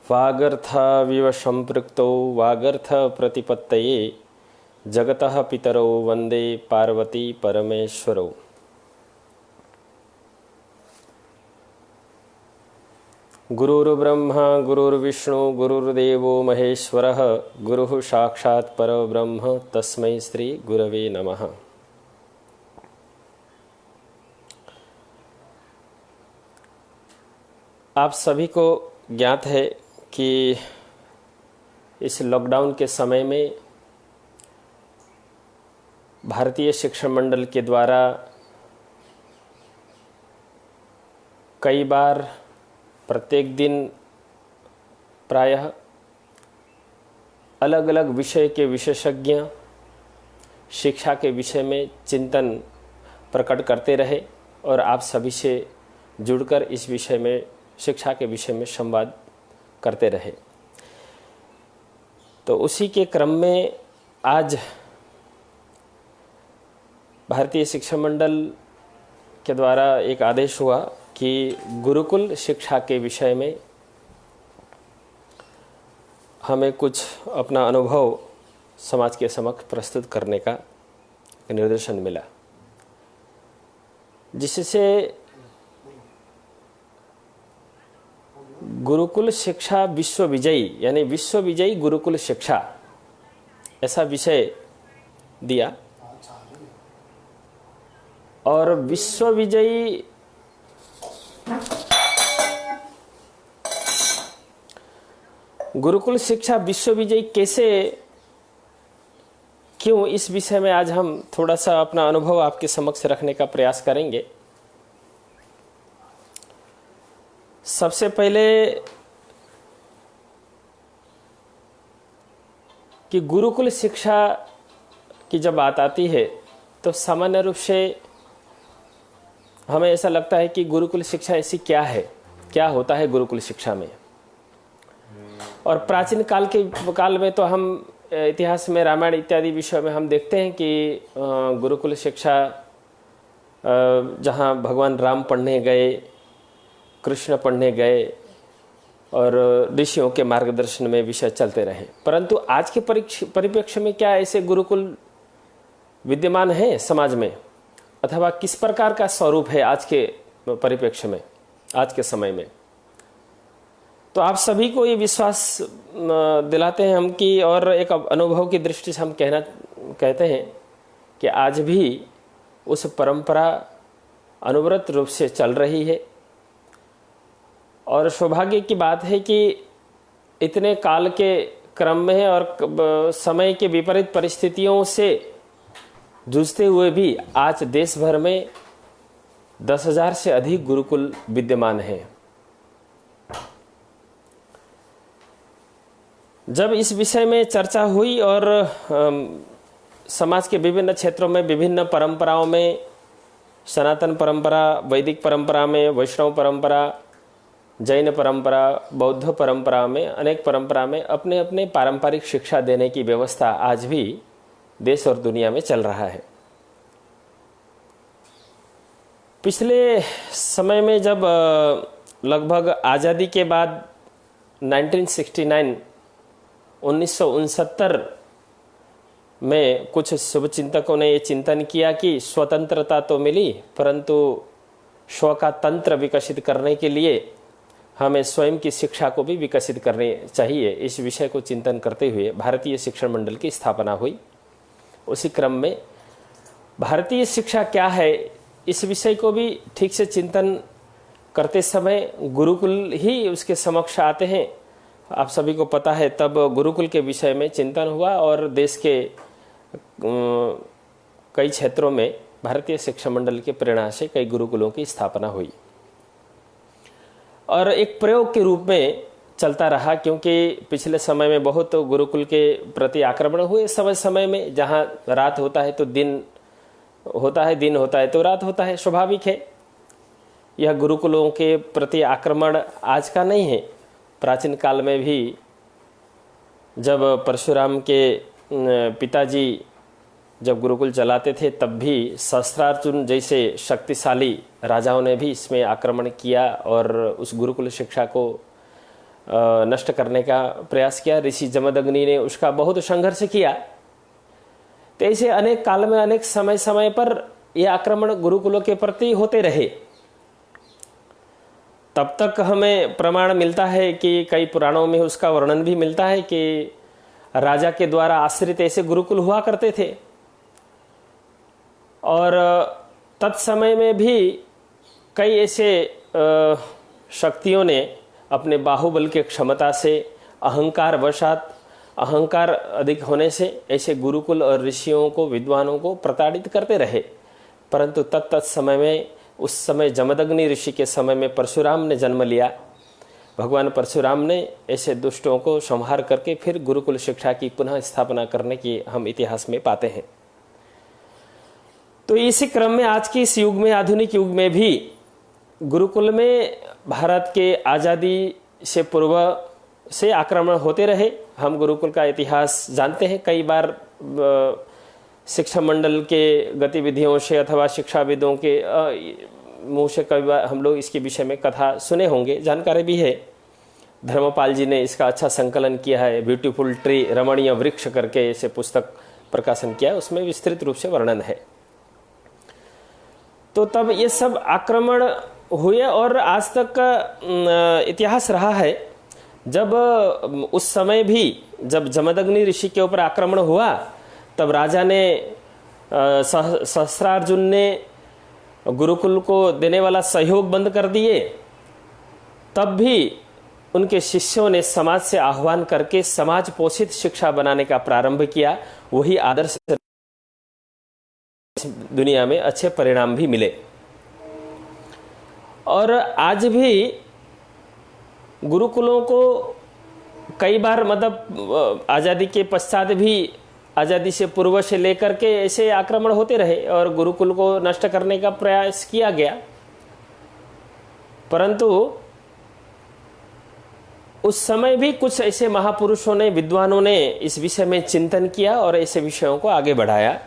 वागर्थाविव संपृक्तौ वागर्थ प्रतिपत्तये जगतः पितरौ वंदे पार्वती परमेश्वरौ। गुरुर्ब्रह्मा गुरुर्विष्णु गुरुर्देवो महेश्वरः गुरुः साक्षात् परब्रह्म तस्मै श्री गुरवे नमः। आप सभी को ज्ञात है कि इस लॉकडाउन के समय में भारतीय शिक्षण मंडल के द्वारा कई बार प्रत्येक दिन प्रायः अलग अलग विषय के विशेषज्ञ शिक्षा के विषय में चिंतन प्रकट करते रहे और आप सभी से जुड़कर इस विषय में शिक्षा के विषय में संवाद करते रहे। तो उसी के क्रम में आज भारतीय शिक्षा मंडल के द्वारा एक आदेश हुआ कि गुरुकुल शिक्षा के विषय में हमें कुछ अपना अनुभव समाज के समक्ष प्रस्तुत करने का निर्देशन मिला, जिससे गुरुकुल शिक्षा विश्व विजयी यानी विश्व विजयी गुरुकुल शिक्षा ऐसा विषय दिया। और विश्व विजयी गुरुकुल शिक्षा विश्व विजयी कैसे, क्यों, इस विषय में आज हम थोड़ा सा अपना अनुभव आपके समक्ष रखने का प्रयास करेंगे। सबसे पहले कि गुरुकुल शिक्षा की जब बात आती है तो सामान्य रूप से हमें ऐसा लगता है कि गुरुकुल शिक्षा ऐसी क्या है, क्या होता है गुरुकुल शिक्षा में। और प्राचीन काल में तो हम इतिहास में रामायण इत्यादि विषयों में हम देखते हैं कि गुरुकुल शिक्षा जहाँ भगवान राम पढ़ने गए, कृष्ण पढ़ने गए और ऋषियों के मार्गदर्शन में विषय चलते रहे। परंतु आज के परिप्रेक्ष्य में क्या ऐसे गुरुकुल विद्यमान है समाज में, अथवा किस प्रकार का स्वरूप है आज के परिप्रेक्ष्य में, आज के समय में। तो आप सभी को ये विश्वास दिलाते हैं हम कि, और एक अनुभव की दृष्टि से हम कहते हैं कि आज भी उस परंपरा अनवरत रूप से चल रही है। और सौभाग्य की बात है कि इतने काल के क्रम में और समय के विपरीत परिस्थितियों से जूझते हुए भी आज देश भर में 10,000 से अधिक गुरुकुल विद्यमान हैं। जब इस विषय में चर्चा हुई और समाज के विभिन्न क्षेत्रों में, विभिन्न परंपराओं में, सनातन परंपरा, वैदिक परंपरा में, वैष्णव परंपरा, जैन परंपरा, बौद्ध परंपरा में, अनेक परंपरा में अपने अपने पारंपरिक शिक्षा देने की व्यवस्था आज भी देश और दुनिया में चल रहा है। पिछले समय में जब लगभग आज़ादी के बाद 1969 में कुछ शुभचिंतकों ने ये चिंतन किया कि स्वतंत्रता तो मिली, परंतु स्व का तंत्र विकसित करने के लिए हमें स्वयं की शिक्षा को भी विकसित करनी चाहिए। इस विषय को चिंतन करते हुए भारतीय शिक्षण मंडल की स्थापना हुई। उसी क्रम में भारतीय शिक्षा क्या है, इस विषय को भी ठीक से चिंतन करते समय गुरुकुल ही उसके समक्ष आते हैं। आप सभी को पता है, तब गुरुकुल के विषय में चिंतन हुआ और देश के कई क्षेत्रों में भारतीय शिक्षा मंडल के प्रेरणा से कई गुरुकुलों की स्थापना हुई और एक प्रयोग के रूप में चलता रहा, क्योंकि पिछले समय में बहुत गुरुकुल के प्रति आक्रमण हुए। समय में जहाँ रात होता है तो दिन होता है, दिन होता है तो रात होता है, स्वाभाविक है। यह गुरुकुलों के प्रति आक्रमण आज का नहीं है। प्राचीन काल में भी जब परशुराम के पिताजी जब गुरुकुल चलाते थे तब भी सहस्त्रार्जुन जैसे शक्तिशाली राजाओं ने भी इसमें आक्रमण किया और उस गुरुकुल शिक्षा को नष्ट करने का प्रयास किया। ऋषि जमदग्नि ने उसका बहुत संघर्ष किया। तो ऐसे अनेक काल में अनेक समय समय पर यह आक्रमण गुरुकुलों के प्रति होते रहे। तब तक हमें प्रमाण मिलता है कि कई पुराणों में उसका वर्णन भी मिलता है कि राजा के द्वारा आश्रित ऐसे गुरुकुल हुआ करते थे और तत्समय में भी कई ऐसे शक्तियों ने अपने बाहुबल की क्षमता से अहंकार वशात, अहंकार अधिक होने से ऐसे गुरुकुल और ऋषियों को, विद्वानों को प्रताड़ित करते रहे। परंतु तत्त समय में, उस समय जमदग्नि ऋषि के समय में परशुराम ने जन्म लिया। भगवान परशुराम ने ऐसे दुष्टों को संहार करके फिर गुरुकुल शिक्षा की पुनः स्थापना करने की हम इतिहास में पाते हैं। तो इसी क्रम में आज के इस युग में, आधुनिक युग में भी गुरुकुल में भारत के आज़ादी से पूर्व से आक्रमण होते रहे। हम गुरुकुल का इतिहास जानते हैं। कई बार शिक्षा मंडल के गतिविधियों से अथवा शिक्षाविदों के मुंह से कई बार हम लोग इसके विषय में कथा सुने होंगे, जानकारी भी है। धर्मपाल जी ने इसका अच्छा संकलन किया है, ब्यूटीफुल ट्री, रमणीय वृक्ष करके ऐसे पुस्तक प्रकाशन किया है, उसमें विस्तृत रूप से वर्णन है। तो तब ये सब आक्रमण हुए और आज तक का इतिहास रहा है। जब उस समय भी जब जमदग्नि ऋषि के ऊपर आक्रमण हुआ तब राजा ने, सहस्त्रार्जुन ने गुरुकुल को देने वाला सहयोग बंद कर दिए। तब भी उनके शिष्यों ने समाज से आह्वान करके समाज पोषित शिक्षा बनाने का प्रारंभ किया। वही आदर्श दुनिया में अच्छे परिणाम भी मिले। और आज भी गुरुकुलों को कई बार, मतलब आज़ादी के पश्चात भी, आज़ादी से पूर्व से लेकर के ऐसे आक्रमण होते रहे और गुरुकुल को नष्ट करने का प्रयास किया गया। परंतु उस समय भी कुछ ऐसे महापुरुषों ने, विद्वानों ने इस विषय में चिंतन किया और ऐसे विषयों को आगे बढ़ाया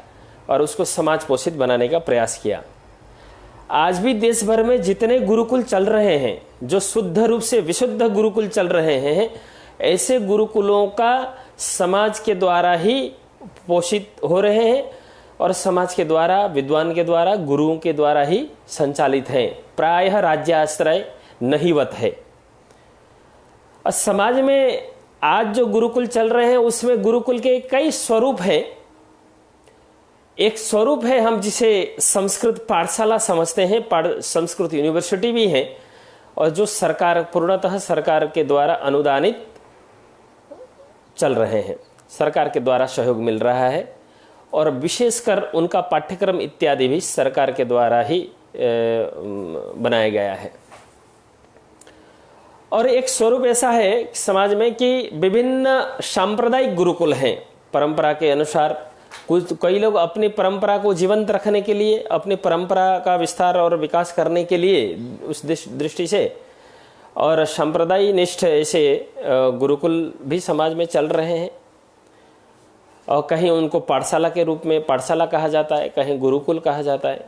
और उसको समाज पोषित बनाने का प्रयास किया। आज भी देश भर में जितने गुरुकुल चल रहे हैं, जो शुद्ध रूप से विशुद्ध गुरुकुल चल रहे हैं, ऐसे गुरुकुलों का समाज के द्वारा ही पोषित हो रहे हैं और समाज के द्वारा, विद्वान के द्वारा, गुरुओं के द्वारा ही संचालित हैं। प्रायः राज्याश्रय नहीवत है। और समाज में आज जो गुरुकुल चल रहे हैं उसमें गुरुकुल के कई स्वरूप हैं। एक स्वरूप है हम जिसे संस्कृत पाठशाला समझते हैं, संस्कृत यूनिवर्सिटी भी है, और जो सरकार, पूर्णतः सरकार के द्वारा अनुदानित चल रहे हैं, सरकार के द्वारा सहयोग मिल रहा है और विशेषकर उनका पाठ्यक्रम इत्यादि भी सरकार के द्वारा ही बनाया गया है। और एक स्वरूप ऐसा है समाज में कि विभिन्न सांप्रदायिक गुरुकुल हैं। परंपरा के अनुसार कई लोग अपनी परंपरा को जीवंत रखने के लिए, अपनी परंपरा का विस्तार और विकास करने के लिए उस दृष्टि से और संप्रदाय निष्ठ ऐसे गुरुकुल भी समाज में चल रहे हैं। और कहीं उनको पाठशाला के रूप में पाठशाला कहा जाता है, कहीं गुरुकुल कहा जाता है।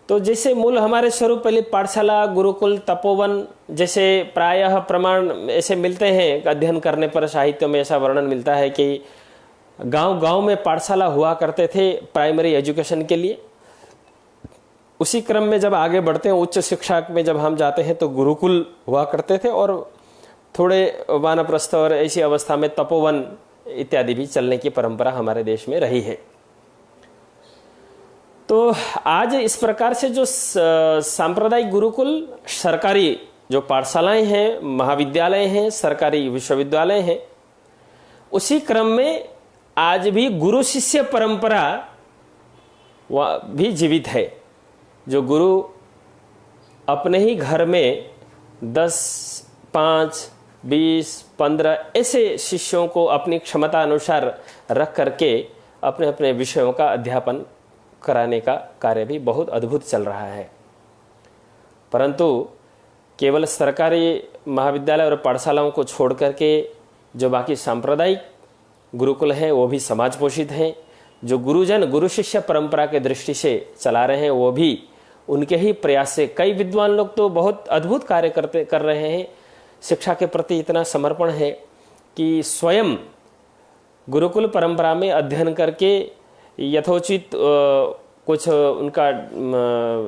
तो जैसे मूल हमारे स्वरूप पहले पाठशाला, गुरुकुल, तपोवन जैसे प्रायः प्रमाण ऐसे मिलते हैं। अध्ययन करने पर साहित्य में ऐसा वर्णन मिलता है कि गांव-गांव में पाठशाला हुआ करते थे प्राइमरी एजुकेशन के लिए। उसी क्रम में जब आगे बढ़ते हैं, उच्च शिक्षा में जब हम जाते हैं तो गुरुकुल हुआ करते थे और थोड़े वानप्रस्थ और ऐसी अवस्था में तपोवन इत्यादि भी चलने की परंपरा हमारे देश में रही है। तो आज इस प्रकार से जो सांप्रदायिक गुरुकुल, सरकारी जो पाठशालाएं हैं, महाविद्यालय हैं, सरकारी विश्वविद्यालय हैं, उसी क्रम में आज भी गुरु शिष्य परंपरा भी जीवित है। जो गुरु अपने ही घर में 10, 5, 20, 15 ऐसे शिष्यों को अपनी क्षमता अनुसार रख करके अपने अपने विषयों का अध्यापन कराने का कार्य भी बहुत अद्भुत चल रहा है। परंतु केवल सरकारी महाविद्यालय और पाठशालाओं को छोड़ करके जो बाकी सांप्रदायिक गुरुकुल हैं वो भी समाज पोषित हैं। जो गुरुजन गुरु शिष्य परंपरा के दृष्टि से चला रहे हैं, वो भी उनके ही प्रयास से कई विद्वान लोग तो बहुत अद्भुत कार्य कर रहे हैं। शिक्षा के प्रति इतना समर्पण है कि स्वयं गुरुकुल परंपरा में अध्ययन करके यथोचित कुछ उनका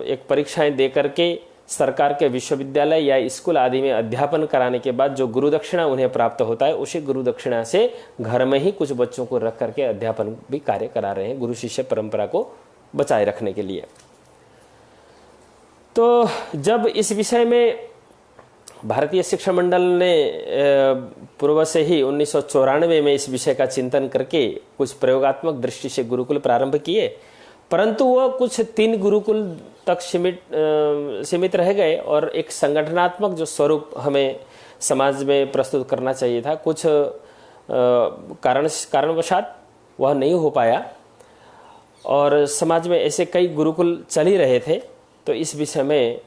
एक परीक्षाएं दे करके सरकार के विश्वविद्यालय या स्कूल आदि में अध्यापन कराने के बाद जो गुरु दक्षिणा उन्हें प्राप्त होता है, उसी गुरु दक्षिणा से घर में ही कुछ बच्चों को रख करके अध्यापन भी कार्य करा रहे हैं, गुरु शिष्य परंपरा को बचाए रखने के लिए। तो जब इस विषय में भारतीय शिक्षा मंडल ने पूर्व से ही 1994 में इस विषय का चिंतन करके कुछ प्रयोगात्मक दृष्टि से गुरुकुल प्रारंभ किए, परंतु वह कुछ 3 गुरुकुल तक सीमित रह गए और एक संगठनात्मक जो स्वरूप हमें समाज में प्रस्तुत करना चाहिए था, कुछ कारणवशात वह नहीं हो पाया और समाज में ऐसे कई गुरुकुल चल ही रहे थे। तो इस विषय में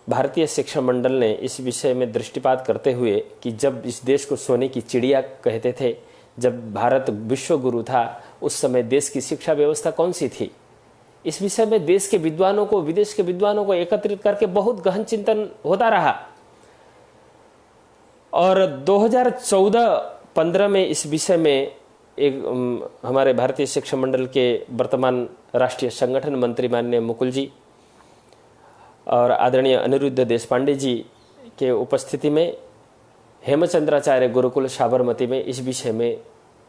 भारतीय शिक्षा मंडल ने इस विषय में दृष्टिपात करते हुए कि जब इस देश को सोने की चिड़िया कहते थे, जब भारत विश्व गुरु था, उस समय देश की शिक्षा व्यवस्था कौन सी थी, इस विषय में देश के विद्वानों को, विदेश के विद्वानों को एकत्रित करके बहुत गहन चिंतन होता रहा। और 2014-15 में इस विषय में एक हमारे भारतीय शिक्षा मंडल के वर्तमान राष्ट्रीय संगठन मंत्री माननीय मुकुल जी और आदरणीय अनिरुद्ध देशपांडे जी के उपस्थिति में हेमचंद्राचार्य गुरुकुल साबरमती में इस विषय में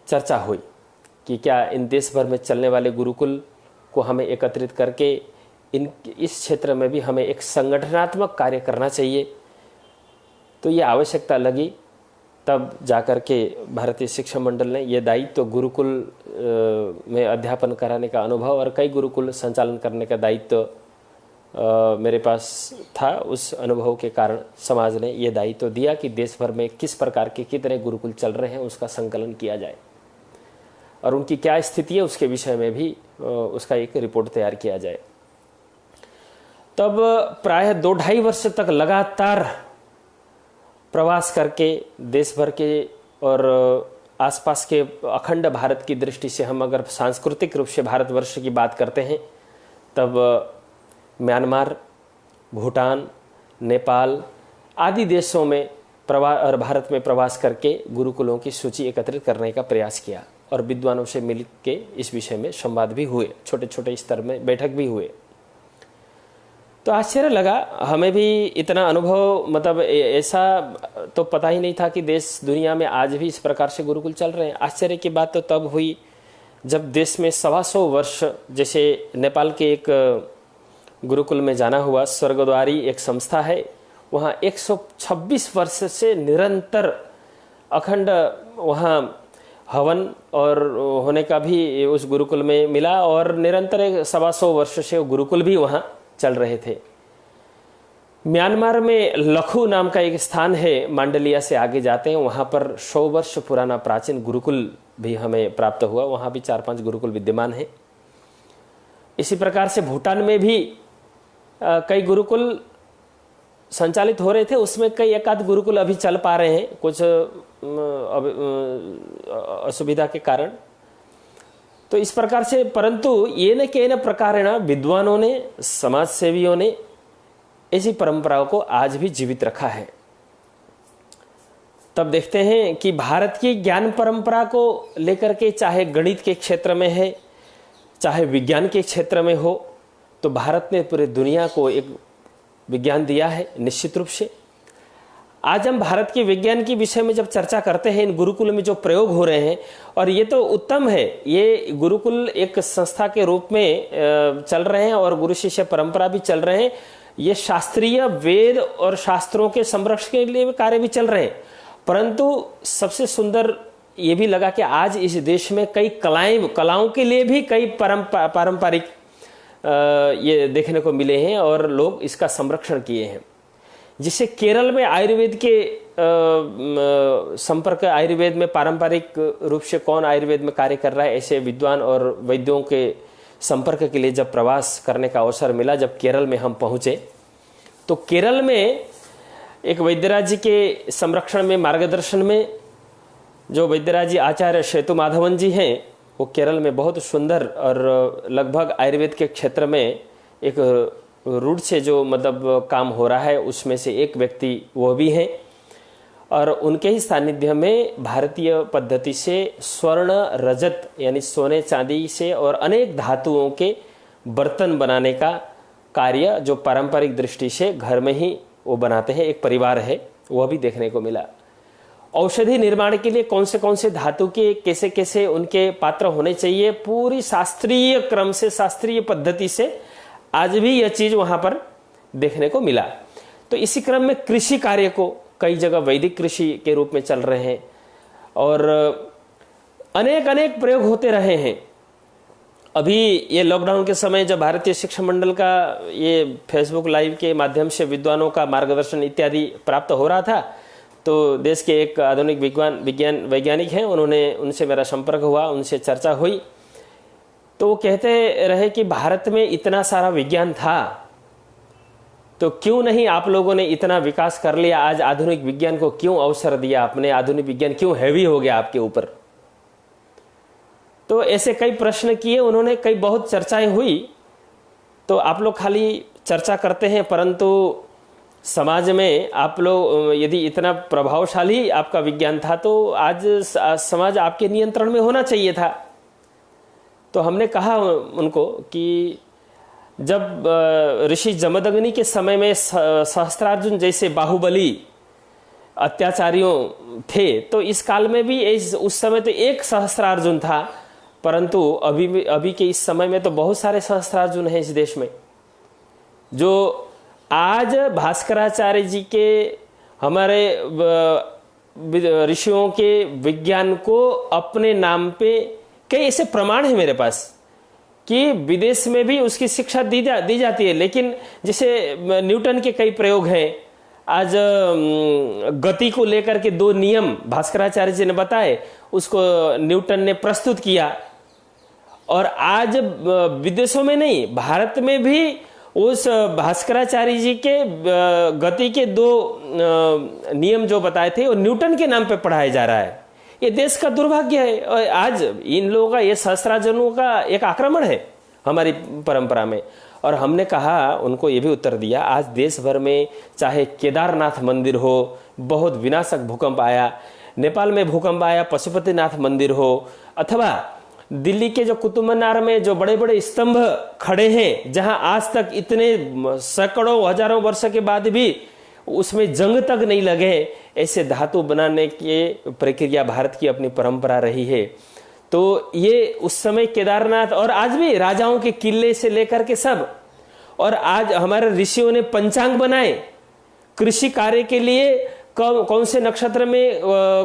चर्चा हुई कि क्या इन देश भर में चलने वाले गुरुकुल को हमें एकत्रित करके इस क्षेत्र में भी हमें एक संगठनात्मक कार्य करना चाहिए। तो ये आवश्यकता लगी, तब जाकर के भारतीय शिक्षा मंडल ने ये दायित्व तो गुरुकुल में अध्यापन कराने का अनुभव और कई गुरुकुल संचालन करने का दायित्व मेरे पास था। उस अनुभव के कारण समाज ने ये दायित्व तो दिया कि देश भर में किस प्रकार के कितने गुरुकुल चल रहे हैं उसका संकलन किया जाए और उनकी क्या स्थिति है उसके विषय में भी उसका एक रिपोर्ट तैयार किया जाए। तब प्रायः 2-2.5 वर्ष तक लगातार प्रवास करके देश भर के और आसपास के अखंड भारत की दृष्टि से हम अगर सांस्कृतिक रूप से भारतवर्ष की बात करते हैं, तब म्यांमार, भूटान, नेपाल आदि देशों में और भारत में प्रवास करके गुरुकुलों की सूची एकत्रित करने का प्रयास किया और विद्वानों से मिल के इस विषय में संवाद भी हुए, छोटे छोटे स्तर में बैठक भी हुए। तो आश्चर्य लगा, हमें भी इतना अनुभव, मतलब ऐसा तो पता ही नहीं था कि देश दुनिया में आज भी इस प्रकार से गुरुकुल चल रहे हैं। आश्चर्य की बात तो तब हुई जब देश में 125 वर्ष, जैसे नेपाल के एक गुरुकुल में जाना हुआ, स्वर्गद्वारी एक संस्था है, वहाँ 126 वर्ष से निरंतर अखंड वहाँ हवन और होने का भी उस गुरुकुल में मिला और निरंतर 125 वर्ष से गुरुकुल भी वहाँ चल रहे थे। म्यांमार में लखू नाम का एक स्थान है, मांडलिया से आगे जाते हैं, वहाँ पर 100 वर्ष पुराना प्राचीन गुरुकुल भी हमें प्राप्त हुआ। वहाँ भी 4-5 गुरुकुल विद्यमान है। इसी प्रकार से भूटान में भी कई गुरुकुल संचालित हो रहे थे, उसमें कई एकाध गुरुकुल अभी चल पा रहे हैं कुछ असुविधा के कारण। तो इस प्रकार से, परंतु ये न के न प्रकारेण विद्वानों ने, समाज सेवियों ने ऐसी परंपराओं को आज भी जीवित रखा है। तब देखते हैं कि भारत की ज्ञान परंपरा को लेकर के, चाहे गणित के क्षेत्र में है, चाहे विज्ञान के क्षेत्र में हो, तो भारत ने पूरे दुनिया को एक विज्ञान दिया है निश्चित रूप से। आज हम भारत के विज्ञान के विषय में जब चर्चा करते हैं, इन गुरुकुल में जो प्रयोग हो रहे हैं, और ये तो उत्तम है, ये गुरुकुल एक संस्था के रूप में चल रहे हैं और गुरु शिष्य परंपरा भी चल रहे हैं। ये शास्त्रीय वेद और शास्त्रों के संरक्षण के लिए कार्य भी चल रहे हैं। परंतु सबसे सुंदर ये भी लगा कि आज इस देश में कई कलाओं के लिए भी कई पारंपरिक ये देखने को मिले हैं और लोग इसका संरक्षण किए हैं। जिससे केरल में आयुर्वेद के संपर्क, आयुर्वेद में पारंपरिक रूप से कौन आयुर्वेद में कार्य कर रहा है, ऐसे विद्वान और वैद्यों के संपर्क के लिए जब प्रवास करने का अवसर मिला, जब केरल में हम पहुंचे, तो केरल में एक वैद्यराज जी के संरक्षण में, मार्गदर्शन में, जो वैद्यराज जी आचार्य सेतु माधवन जी हैं, वो केरल में बहुत सुंदर और लगभग आयुर्वेद के क्षेत्र में एक रूट से जो मतलब काम हो रहा है उसमें से एक व्यक्ति वो भी हैं। और उनके ही सानिध्य में भारतीय पद्धति से स्वर्ण रजत यानी सोने चांदी से और अनेक धातुओं के बर्तन बनाने का कार्य जो पारंपरिक दृष्टि से घर में ही वो बनाते हैं, एक परिवार है, वह भी देखने को मिला। औषधि निर्माण के लिए कौन से धातु के कैसे कैसे उनके पात्र होने चाहिए, पूरी शास्त्रीय क्रम से, शास्त्रीय पद्धति से आज भी यह चीज वहां पर देखने को मिला। तो इसी क्रम में कृषि कार्य को कई जगह वैदिक कृषि के रूप में चल रहे हैं और अनेक अनेक प्रयोग होते रहे हैं। अभी ये लॉकडाउन के समय जब भारतीय शिक्षा मंडल का ये फेसबुक लाइव के माध्यम से विद्वानों का मार्गदर्शन इत्यादि प्राप्त हो रहा था, तो देश के एक आधुनिक वैज्ञानिक हैं, उनसे मेरा संपर्क हुआ, उनसे चर्चा हुई। तो वो कहते रहे कि भारत में इतना सारा विज्ञान था तो क्यों नहीं आप लोगों ने इतना विकास कर लिया, आज आधुनिक विज्ञान को क्यों अवसर दिया आपने, आधुनिक विज्ञान क्यों हैवी हो गया आपके ऊपर। तो ऐसे कई प्रश्न किए उन्होंने, कई बहुत चर्चाएं हुई। तो आप लोग खाली चर्चा करते हैं परंतु समाज में आप लोग यदि इतना प्रभावशाली आपका विज्ञान था तो आज समाज आपके नियंत्रण में होना चाहिए था। तो हमने कहा उनको कि जब ऋषि जमदग्नि के समय में सहस्त्रार्जुन जैसे बाहुबली अत्याचारियों थे, तो इस काल में भी उस समय तो एक सहस्त्रार्जुन था, परंतु अभी के इस समय में तो बहुत सारे सहस्त्रार्जुन हैं इस देश में, जो आज भास्कराचार्य जी के हमारे ऋषियों के विज्ञान को अपने नाम पे कई ऐसे प्रमाण है मेरे पास कि विदेश में भी उसकी शिक्षा दी जाती है। लेकिन जैसे न्यूटन के कई प्रयोग हैं, आज गति को लेकर के 2 नियम भास्कराचार्य जी ने बताए, उसको न्यूटन ने प्रस्तुत किया। और आज विदेशों में नहीं, भारत में भी उस भास्कराचार्य जी के गति के 2 नियम जो बताए थे वो न्यूटन के नाम पे पढ़ाया जा रहा है। ये देश का दुर्भाग्य है। और आज इन लोगों का, ये सहस्त्रार्जुनों का एक आक्रमण है हमारी परंपरा में। और हमने कहा, उनको ये भी उत्तर दिया, आज देश भर में चाहे केदारनाथ मंदिर हो, बहुत विनाशक भूकंप आया, नेपाल में भूकंप आया, पशुपतिनाथ मंदिर हो, अथवा दिल्ली के जो कुतुब मीनार में जो बड़े बड़े स्तंभ खड़े हैं, जहां आज तक इतने सैकड़ों हजारों वर्ष के बाद भी उसमें जंग तक नहीं लगे, ऐसे धातु बनाने की प्रक्रिया भारत की अपनी परंपरा रही है। तो ये उस समय केदारनाथ, और आज भी राजाओं के किले से लेकर के सब, और आज हमारे ऋषियों ने पंचांग बनाए कृषि कार्य के लिए, कौन से नक्षत्र में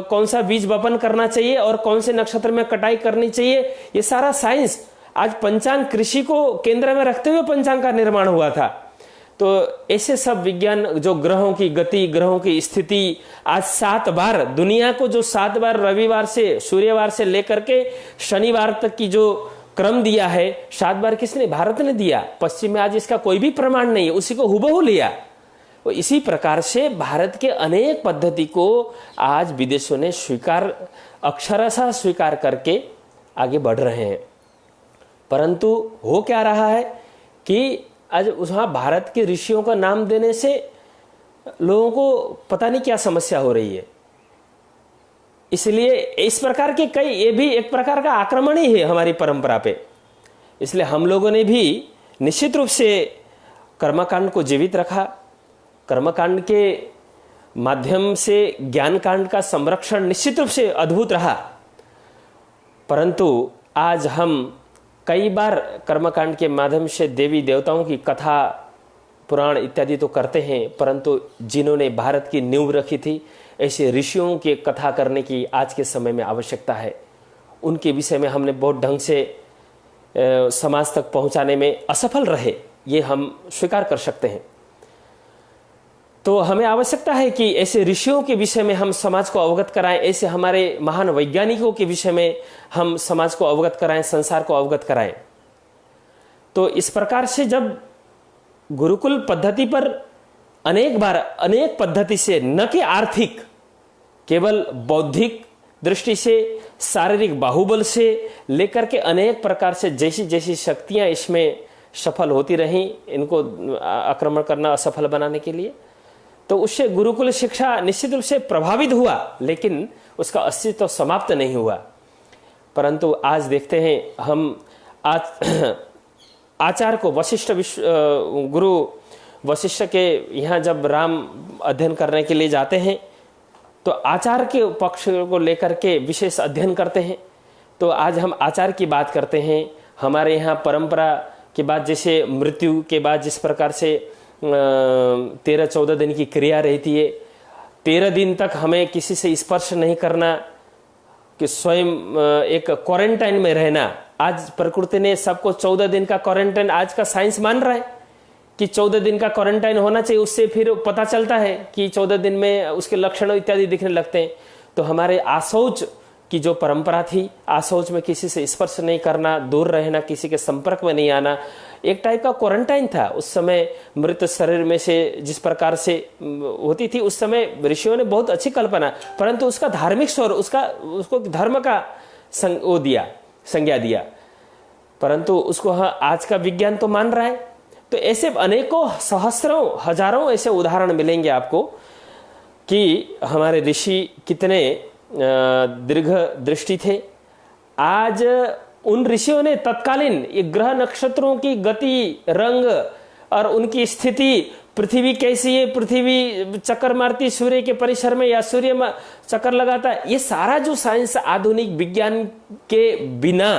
कौन सा बीज वपन करना चाहिए और कौन से नक्षत्र में कटाई करनी चाहिए, ये सारा साइंस आज पंचांग, कृषि को केंद्र में रखते हुए पंचांग का निर्माण हुआ था। तो ऐसे सब विज्ञान, जो ग्रहों की गति, ग्रहों की स्थिति, आज 7 बार दुनिया को जो 7 बार रविवार से, सूर्यवार से लेकर के शनिवार तक की जो क्रम दिया है, 7 बार किसने? भारत ने दिया। पश्चिम में आज इसका कोई भी प्रमाण नहीं है, उसी को हुबहू लिया। तो इसी प्रकार से भारत के अनेक पद्धति को आज विदेशों ने स्वीकार, अक्षरशः स्वीकार करके आगे बढ़ रहे हैं। परंतु हो क्या रहा है कि आज वहां भारत के ऋषियों का नाम देने से लोगों को पता नहीं क्या समस्या हो रही है। इसलिए इस प्रकार के कई, ये भी एक प्रकार का आक्रमण ही है हमारी परंपरा पे। इसलिए हम लोगों ने भी निश्चित रूप से कर्मकांड को जीवित रखा। कर्मकांड के माध्यम से ज्ञान कांड का संरक्षण निश्चित रूप से अद्भुत रहा। परंतु आज हम कई बार कर्मकांड के माध्यम से देवी देवताओं की कथा, पुराण इत्यादि तो करते हैं, परंतु जिन्होंने भारत की नींव रखी थी, ऐसे ऋषियों की कथा करने की आज के समय में आवश्यकता है। उनके विषय में हमने बहुत ढंग से समाज तक पहुंचाने में असफल रहे, ये हम स्वीकार कर सकते हैं। तो हमें आवश्यकता है कि ऐसे ऋषियों के विषय में हम समाज को अवगत कराएं, ऐसे हमारे महान वैज्ञानिकों के विषय में हम समाज को अवगत कराएं, संसार को अवगत कराएं। तो इस प्रकार से जब गुरुकुल पद्धति पर अनेक बार, अनेक पद्धति से, न कि आर्थिक, केवल बौद्धिक दृष्टि से, शारीरिक बाहुबल से लेकर के अनेक प्रकार से जैसी जैसी शक्तियां इसमें सफल होती रहीं इनको आक्रमण करना असफल बनाने के लिए, तो उससे गुरुकुल शिक्षा निश्चित रूप से प्रभावित हुआ, लेकिन उसका अस्तित्व तो समाप्त नहीं हुआ। परंतु आज देखते हैं हम आचार्य को वशिष्ठ गुरु वशिष्ठ के यहाँ जब राम अध्ययन करने के लिए जाते हैं तो आचार्य के पक्ष को लेकर के विशेष अध्ययन करते हैं। तो आज हम आचार्य की बात करते हैं। हमारे यहाँ परंपरा के बाद जैसे मृत्यु के बाद जिस प्रकार से 13-14 दिन की क्रिया रहती है, 13 दिन तक हमें किसी से स्पर्श नहीं करना, कि स्वयं एक क्वारंटाइन में रहना। आज प्रकृति ने सबको 14 दिन का क्वारंटाइन, आज का साइंस मान रहा है कि 14 दिन का क्वारंटाइन होना चाहिए। उससे फिर पता चलता है कि 14 दिन में उसके लक्षण इत्यादि दिखने लगते हैं। तो हमारे आशौच की जो परंपरा थी, आशौच में किसी से स्पर्श नहीं करना, दूर रहना, किसी के संपर्क में नहीं आना, एक टाइप का क्वारंटाइन था। उस समय मृत शरीर में से जिस प्रकार से होती थी, उस समय ऋषियों ने बहुत अच्छी कल्पना, परंतु उसका धार्मिक स्वर, उसको धर्म का संज्ञा दिया, परंतु उसको आज का विज्ञान तो मान रहा है। तो ऐसे अनेकों सहस्रों हजारों ऐसे उदाहरण मिलेंगे आपको कि हमारे ऋषि कितने दीर्घ दृष्टि थे। आज उन ऋषियों ने तत्कालीन ये ग्रह नक्षत्रों की गति, रंग और उनकी स्थिति, पृथ्वी कैसी है, पृथ्वी चक्कर मारती सूर्य के परिसर में या सूर्य चक्कर लगाता है, ये सारा जो साइंस आधुनिक विज्ञान के बिना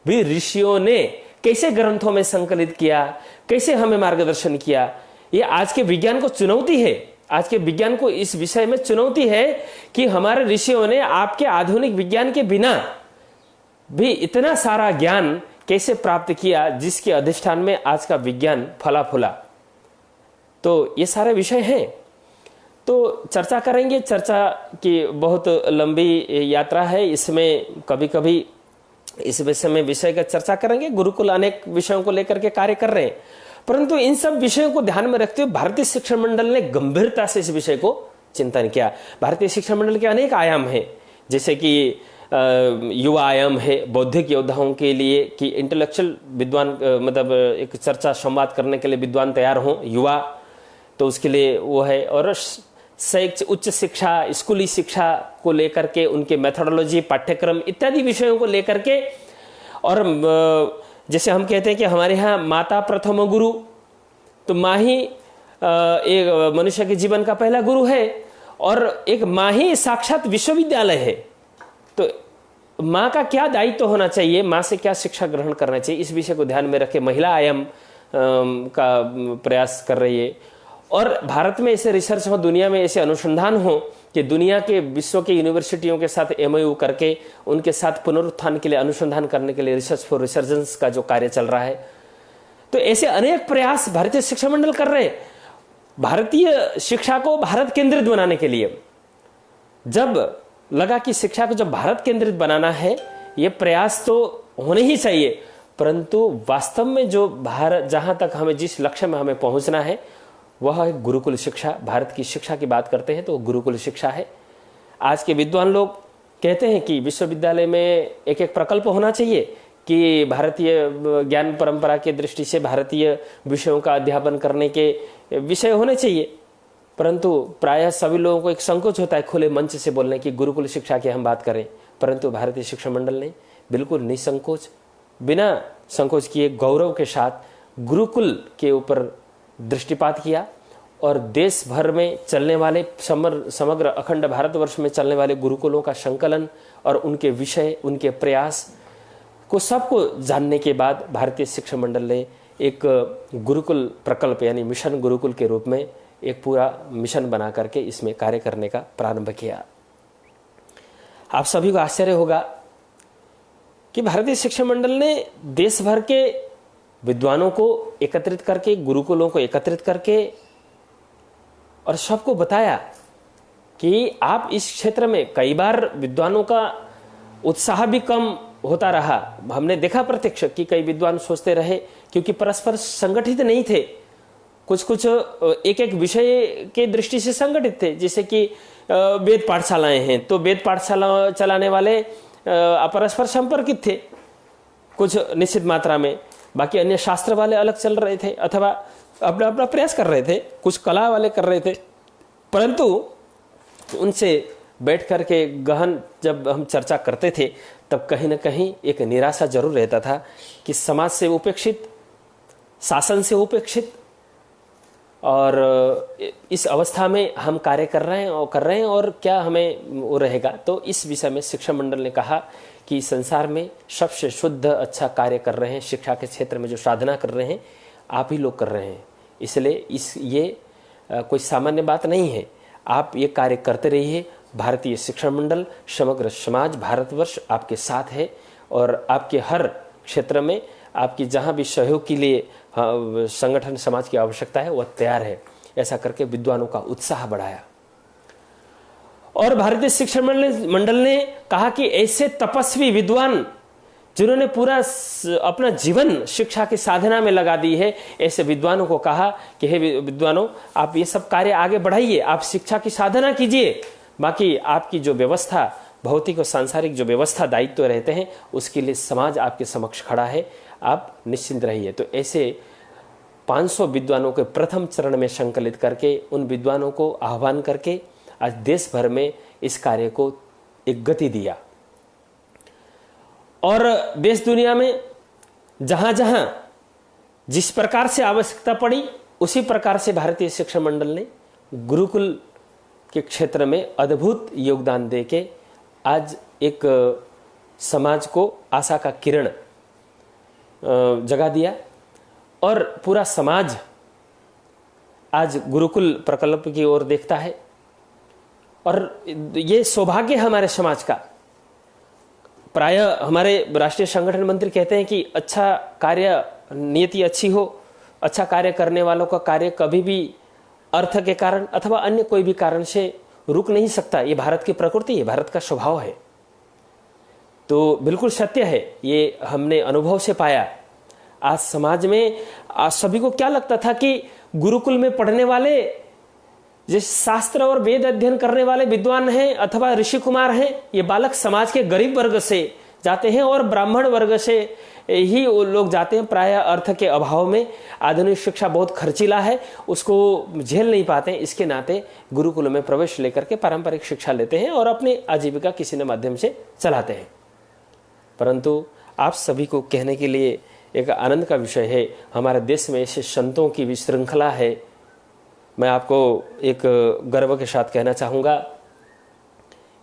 भी ऋषियों ने कैसे ग्रंथों में संकलित किया, कैसे हमें मार्गदर्शन किया, ये आज के विज्ञान को चुनौती है। आज के विज्ञान को इस विषय में चुनौती है कि हमारे ऋषियों ने आपके आधुनिक विज्ञान के बिना भी इतना सारा ज्ञान कैसे प्राप्त किया, जिसके अधिष्ठान में आज का विज्ञान फला फूला। तो ये सारे विषय हैं, तो चर्चा करेंगे। चर्चा की बहुत लंबी यात्रा है, इसमें कभी कभी इस विषय का चर्चा करेंगे। गुरुकुल अनेक विषयों को लेकर के कार्य कर रहे हैं, परंतु इन सब विषयों को ध्यान में रखते हुए भारतीय शिक्षा मंडल ने गंभीरता से इस विषय को चिंतन किया। भारतीय शिक्षा मंडल के अनेक आयाम हैं, जैसे कि युवा आयाम है बौद्धिक योद्धाओं के लिए, कि इंटेलेक्चुअल विद्वान मतलब एक चर्चा संवाद करने के लिए विद्वान तैयार हों युवा, तो उसके लिए वो है। और उच्च शिक्षा, स्कूली शिक्षा को लेकर के उनके मेथोडोलॉजी, पाठ्यक्रम इत्यादि विषयों को लेकर के, और जैसे हम कहते हैं कि हमारे यहाँ माता प्रथम गुरु, तो माँ ही एक मनुष्य के जीवन का पहला गुरु है, और एक माँ ही साक्षात विश्वविद्यालय है। तो माँ का क्या दायित्व होना चाहिए, माँ से क्या शिक्षा ग्रहण करना चाहिए, इस विषय को ध्यान में रखे महिला आयाम का प्रयास कर रही है। और भारत में ऐसे रिसर्च हो, दुनिया में ऐसे अनुसंधान हो कि दुनिया के विश्व के यूनिवर्सिटियों के साथ MOU करके उनके साथ पुनरुत्थान के लिए अनुसंधान करने के लिए रिसर्च फॉर रिसर्जेंस का जो कार्य चल रहा है। तो ऐसे अनेक प्रयास भारतीय शिक्षा मंडल कर रहे हैं भारतीय शिक्षा को भारत केंद्रित बनाने के लिए। जब लगा कि शिक्षा को जब भारत केंद्रित बनाना है, ये प्रयास तो होने ही चाहिए, परंतु वास्तव में जो भारत, जहां तक हमें जिस लक्ष्य में हमें पहुंचना है, वह है गुरुकुल शिक्षा। भारत की शिक्षा की बात करते हैं तो गुरुकुल शिक्षा है। आज के विद्वान लोग कहते हैं कि विश्वविद्यालय में एक एक प्रकल्प होना चाहिए, कि भारतीय ज्ञान परंपरा के दृष्टि से भारतीय विषयों का अध्यापन करने के विषय होने चाहिए, परंतु प्रायः सभी लोगों को एक संकोच होता है खुले मंच से बोलने की गुरुकुल शिक्षा की हम बात करें। परंतु भारतीय शिक्षा मंडल ने बिल्कुल निसंकोच, बिना संकोच किए गौरव के साथ गुरुकुल के ऊपर दृष्टिपात किया, और देश भर में चलने वाले समग्र अखंड भारतवर्ष में चलने वाले गुरुकुलों का संकलन और उनके विषय, उनके प्रयास को सबको जानने के बाद भारतीय शिक्षा मंडल ने एक गुरुकुल प्रकल्प यानी मिशन गुरुकुल के रूप में एक पूरा मिशन बना करके इसमें कार्य करने का प्रारंभ किया। आप सभी को आश्चर्य होगा कि भारतीय शिक्षा मंडल ने देश भर के विद्वानों को एकत्रित करके, गुरुकुलों को एकत्रित करके, और सबको बताया कि आप इस क्षेत्र में, कई बार विद्वानों का उत्साह भी कम होता रहा। हमने देखा प्रत्यक्ष कि कई विद्वान सोचते रहे, क्योंकि परस्पर संगठित नहीं थे, कुछ कुछ एक एक विषय के दृष्टि से संगठित थे। जैसे कि वेद पाठशालाएं हैं, तो वेद पाठशाला चलाने वाले परस्पर संपर्कित थे कुछ निश्चित मात्रा में, बाकी अन्य शास्त्र वाले अलग चल रहे थे अथवा अपना अपना प्रयास कर रहे थे, कुछ कला वाले कर रहे थे। परंतु उनसे बैठ करके गहन जब हम चर्चा करते थे तब कहीं ना कहीं एक निराशा जरूर रहता था कि समाज से उपेक्षित, शासन से उपेक्षित, और इस अवस्था में हम कार्य कर रहे हैं और क्या हमें वो रहेगा। तो इस विषय में शिक्षा मंडल ने कहा कि संसार में सबसे शुद्ध अच्छा कार्य कर रहे हैं, शिक्षा के क्षेत्र में जो साधना कर रहे हैं आप ही लोग कर रहे हैं, इसलिए ये कोई सामान्य बात नहीं है, आप ये कार्य करते रहिए। भारतीय शिक्षा मंडल, समग्र समाज, भारतवर्ष आपके साथ है और आपके हर क्षेत्र में आपकी जहाँ भी सहयोग के लिए संगठन समाज की आवश्यकता है वह तैयार है। ऐसा करके विद्वानों का उत्साह बढ़ाया। और भारतीय शिक्षा मंडल ने कहा कि ऐसे तपस्वी विद्वान जिन्होंने पूरा अपना जीवन शिक्षा की साधना में लगा दी है, ऐसे विद्वानों को कहा कि हे विद्वानों, आप ये सब कार्य आगे बढ़ाइए, आप शिक्षा की साधना कीजिए, बाकी आपकी जो व्यवस्था, भौतिक और सांसारिक जो व्यवस्था दायित्व रहते हैं उसके लिए समाज आपके समक्ष खड़ा है, आप निश्चिंत रहिए। तो ऐसे 500 विद्वानों के प्रथम चरण में संकलित करके, उन विद्वानों को आह्वान करके आज देश भर में इस कार्य को एक गति दिया। और देश दुनिया में जहां जहां जिस प्रकार से आवश्यकता पड़ी उसी प्रकार से भारतीय शिक्षा मंडल ने गुरुकुल के क्षेत्र में अद्भुत योगदान देके आज एक समाज को आशा का किरण जगा दिया और पूरा समाज आज गुरुकुल प्रकल्प की ओर देखता है। और ये सौभाग्य हमारे समाज का। प्राय हमारे राष्ट्रीय संगठन मंत्री कहते हैं कि अच्छा कार्य, नीति अच्छी हो, अच्छा कार्य करने वालों का कार्य कभी भी अर्थ के कारण अथवा अन्य कोई भी कारण से रुक नहीं सकता। ये भारत की प्रकृति है, भारत का स्वभाव है। तो बिल्कुल सत्य है, ये हमने अनुभव से पाया। आज समाज में आज सभी को क्या लगता था कि गुरुकुल में पढ़ने वाले, जिस शास्त्र और वेद अध्ययन करने वाले विद्वान हैं अथवा ऋषि कुमार हैं, ये बालक समाज के गरीब वर्ग से जाते हैं और ब्राह्मण वर्ग से ही वो लोग जाते हैं। प्राय अर्थ के अभाव में आधुनिक शिक्षा बहुत खर्चीला है, उसको झेल नहीं पाते, इसके नाते गुरुकुल में प्रवेश लेकर के पारंपरिक शिक्षा लेते हैं और अपनी आजीविका किसी न माध्यम से चलाते हैं। परंतु आप सभी को कहने के लिए एक आनंद का विषय है, हमारे देश में ऐसे संतों की भी श्रृंखला है। मैं आपको एक गर्व के साथ कहना चाहूँगा,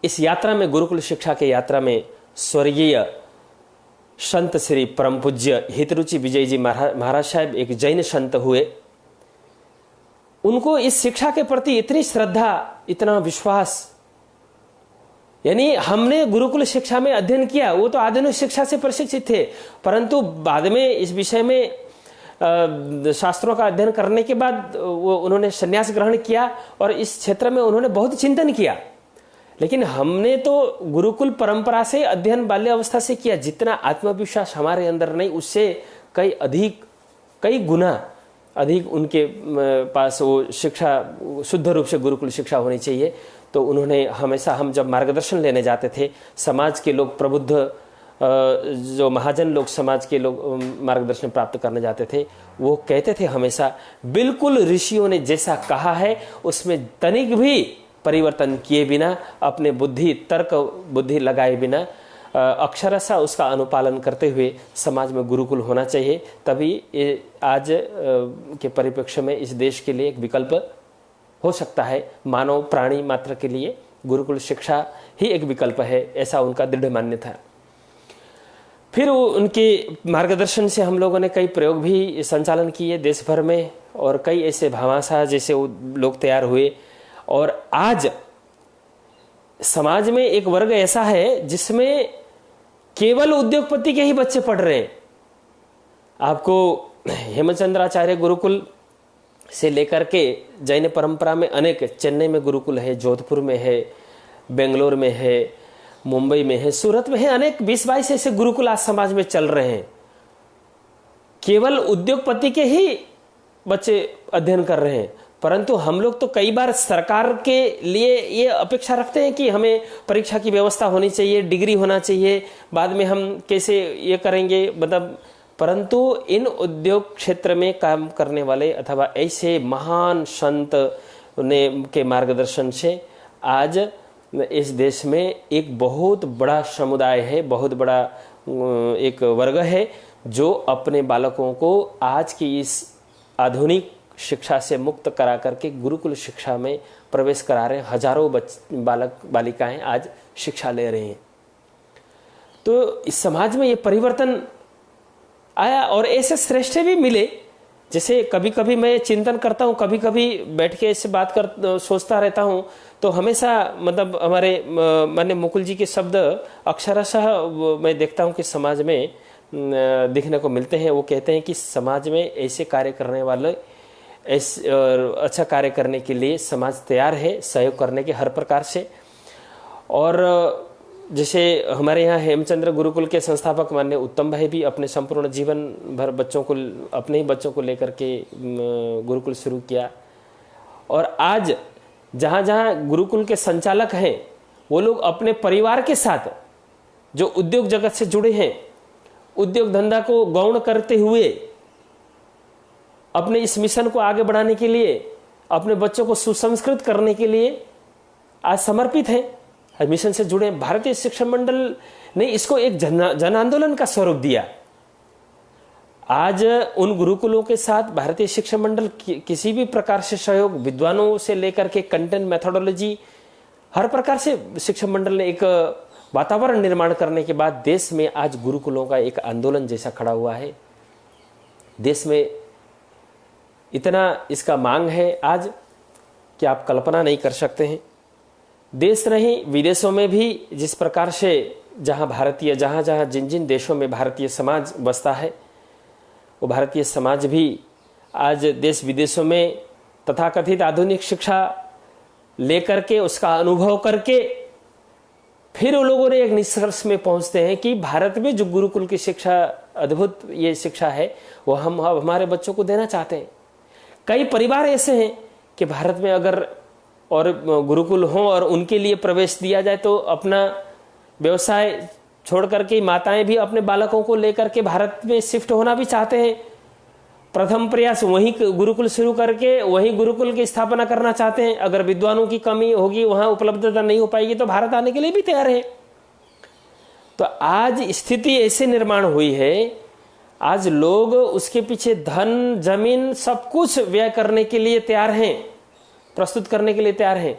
इस यात्रा में, गुरुकुल शिक्षा के यात्रा में स्वर्गीय संत श्री परम पूज्य हितरुचि विजय जी महाराज साहब एक जैन संत हुए। उनको इस शिक्षा के प्रति इतनी श्रद्धा, इतना विश्वास, यानी हमने गुरुकुल शिक्षा में अध्ययन किया, वो तो आधुनिक शिक्षा से प्रशिक्षित थे, परंतु बाद में इस विषय में शास्त्रों का अध्ययन करने के बाद वो उन्होंने संन्यास ग्रहण किया और इस क्षेत्र में उन्होंने बहुत चिंतन किया। लेकिन हमने तो गुरुकुल परंपरा से अध्ययन बाल्यावस्था से किया। जितना आत्मविश्वास हमारे अंदर नहीं, उससे कई गुना अधिक उनके पास वो शिक्षा, शुद्ध रूप से गुरुकुल शिक्षा होनी चाहिए। तो उन्होंने हमेशा, हम जब मार्गदर्शन लेने जाते थे, समाज के लोग, प्रबुद्ध जो महाजन लोग, समाज के लोग मार्गदर्शन प्राप्त करने जाते थे, वो कहते थे हमेशा, बिल्कुल ऋषियों ने जैसा कहा है उसमें तनिक भी परिवर्तन किए बिना, अपने तर्क बुद्धि लगाए बिना अक्षरशः उसका अनुपालन करते हुए समाज में गुरुकुल होना चाहिए। तभी आज के परिप्रेक्ष्य में इस देश के लिए एक विकल्प हो सकता है। मानव प्राणी मात्र के लिए गुरुकुल शिक्षा ही एक विकल्प है, ऐसा उनका दृढ़ मान्य था। फिर उनके मार्गदर्शन से हम लोगों ने कई प्रयोग भी संचालन किए देश भर में, और कई ऐसे भामाशाह जैसे लोग तैयार हुए। और आज समाज में एक वर्ग ऐसा है जिसमें केवल उद्योगपति के ही बच्चे पढ़ रहे हैं। आपको हेमचंद्राचार्य गुरुकुल से लेकर के जैन परंपरा में अनेक, चेन्नई में गुरुकुल है, जोधपुर में है, बेंगलोर में है, मुंबई में है, सूरत में है, अनेक 20-22 ऐसे गुरुकुल आज समाज में चल रहे हैं। केवल उद्योगपति के ही बच्चे अध्ययन कर रहे हैं, परंतु हम लोग तो कई बार सरकार के लिए ये अपेक्षा रखते हैं कि हमें परीक्षा की व्यवस्था होनी चाहिए, डिग्री होना चाहिए, बाद में हम कैसे ये करेंगे, मतलब परंतु इन उद्योग क्षेत्र में काम करने वाले अथवा ऐसे महान संत ने के मार्गदर्शन से आज इस देश में एक बहुत बड़ा समुदाय है, बहुत बड़ा एक वर्ग है जो अपने बालकों को आज की इस आधुनिक शिक्षा से मुक्त करा करके गुरुकुल शिक्षा में प्रवेश करा रहे हैं। हजारों बालक बालिकाएं आज शिक्षा ले रहे हैं। तो इस समाज में ये परिवर्तन आया और ऐसे श्रेष्ठ भी मिले। जैसे कभी कभी मैं चिंतन करता हूँ, कभी कभी बैठ के ऐसे बात कर सोचता रहता हूँ, तो हमेशा मतलब हमारे माननीय मुकुल जी के शब्द अक्षरशः मैं देखता हूँ कि समाज में दिखने को मिलते हैं। वो कहते हैं कि समाज में ऐसे कार्य करने वाले ऐसे अच्छा कार्य करने के लिए समाज तैयार है सहयोग करने के हर प्रकार से। और जैसे हमारे यहाँ हेमचंद्र गुरुकुल के संस्थापक माननीय उत्तम भाई भी अपने संपूर्ण जीवन भर बच्चों को, अपने ही बच्चों को लेकर के गुरुकुल शुरू किया। और आज जहाँ जहाँ गुरुकुल के संचालक हैं वो लोग अपने परिवार के साथ जो उद्योग जगत से जुड़े हैं, उद्योग धंधा को गौण करते हुए अपने इस मिशन को आगे बढ़ाने के लिए, अपने बच्चों को सुसंस्कृत करने के लिए आज समर्पित हैं, मिशन से जुड़े। भारतीय शिक्षा मंडल ने इसको एक जन आंदोलन का स्वरूप दिया। आज उन गुरुकुलों के साथ भारतीय शिक्षा मंडल किसी भी प्रकार से सहयोग, विद्वानों से लेकर के कंटेंट मेथोडोलॉजी, हर प्रकार से शिक्षा मंडल ने एक वातावरण निर्माण करने के बाद देश में आज गुरुकुलों का एक आंदोलन जैसा खड़ा हुआ है। देश में इतना इसका मांग है आज कि आप कल्पना नहीं कर सकते हैं। देश नहीं, विदेशों में भी जिस प्रकार से जहाँ जहाँ जिन जिन देशों में भारतीय समाज बसता है, वो भारतीय समाज भी आज देश विदेशों में तथाकथित आधुनिक शिक्षा लेकर के उसका अनुभव करके फिर वो लोगों ने एक निष्कर्ष में पहुंचते हैं कि भारत में जो गुरुकुल की शिक्षा, अद्भुत ये शिक्षा है, वो हम हमारे बच्चों को देना चाहते हैं। कई परिवार ऐसे हैं कि भारत में अगर और गुरुकुल हो और उनके लिए प्रवेश दिया जाए तो अपना व्यवसाय छोड़ करके माताएं भी अपने बालकों को लेकर के भारत में शिफ्ट होना भी चाहते हैं। प्रथम प्रयास वहीं गुरुकुल शुरू करके वहीं गुरुकुल की स्थापना करना चाहते हैं। अगर विद्वानों की कमी होगी, वहां उपलब्धता नहीं हो पाएगी, तो भारत आने के लिए भी तैयार है। तो आज स्थिति ऐसे निर्माण हुई है, आज लोग उसके पीछे धन, जमीन, सब कुछ व्यय करने के लिए तैयार हैं, प्रस्तुत करने के लिए तैयार हैं,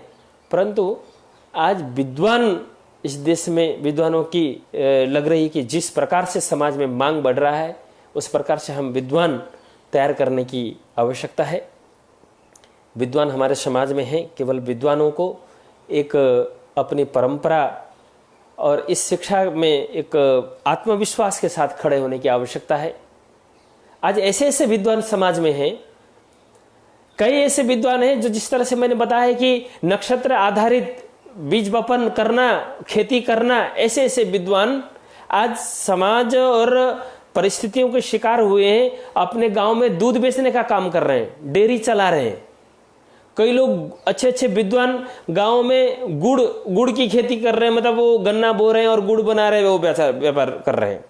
परंतु आज विद्वान इस देश में विद्वानों की लग रही कि जिस प्रकार से समाज में मांग बढ़ रहा है, उस प्रकार से हम विद्वान तैयार करने की आवश्यकता है। विद्वान हमारे समाज में हैं, केवल विद्वानों को एक अपनी परंपरा और इस शिक्षा में एक आत्मविश्वास के साथ खड़े होने की आवश्यकता है। आज ऐसे ऐसे विद्वान समाज में हैं, कई ऐसे विद्वान हैं जो जिस तरह से मैंने बताया कि नक्षत्र आधारित बीज वपन करना, खेती करना, ऐसे ऐसे विद्वान आज समाज और परिस्थितियों के शिकार हुए हैं। अपने गांव में दूध बेचने का काम कर रहे हैं, डेयरी चला रहे हैं। कई लोग अच्छे अच्छे विद्वान गांव में गुड़ की खेती कर रहे हैं, मतलब वो गन्ना बो रहे हैं और गुड़ बना रहे हैं, वो व्यापार कर रहे हैं।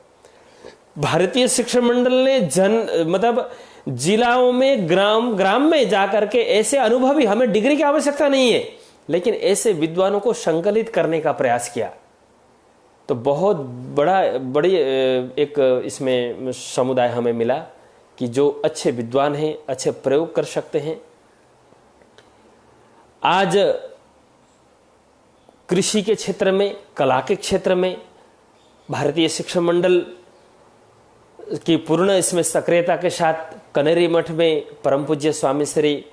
भारतीय शिक्षा मंडल ने मतलब जिलाओं में ग्राम में जाकर के ऐसे अनुभवी, हमें डिग्री की आवश्यकता नहीं है, लेकिन ऐसे विद्वानों को संकलित करने का प्रयास किया। तो बहुत बड़ी एक इसमें समुदाय हमें मिला कि जो अच्छे विद्वान हैं, अच्छे प्रयोग कर सकते हैं। आज कृषि के क्षेत्र में, कला के क्षेत्र में भारतीय शिक्षा मंडल की पूर्ण इसमें सक्रियता के साथ कनेरी मठ में परम पूज्य स्वामी श्री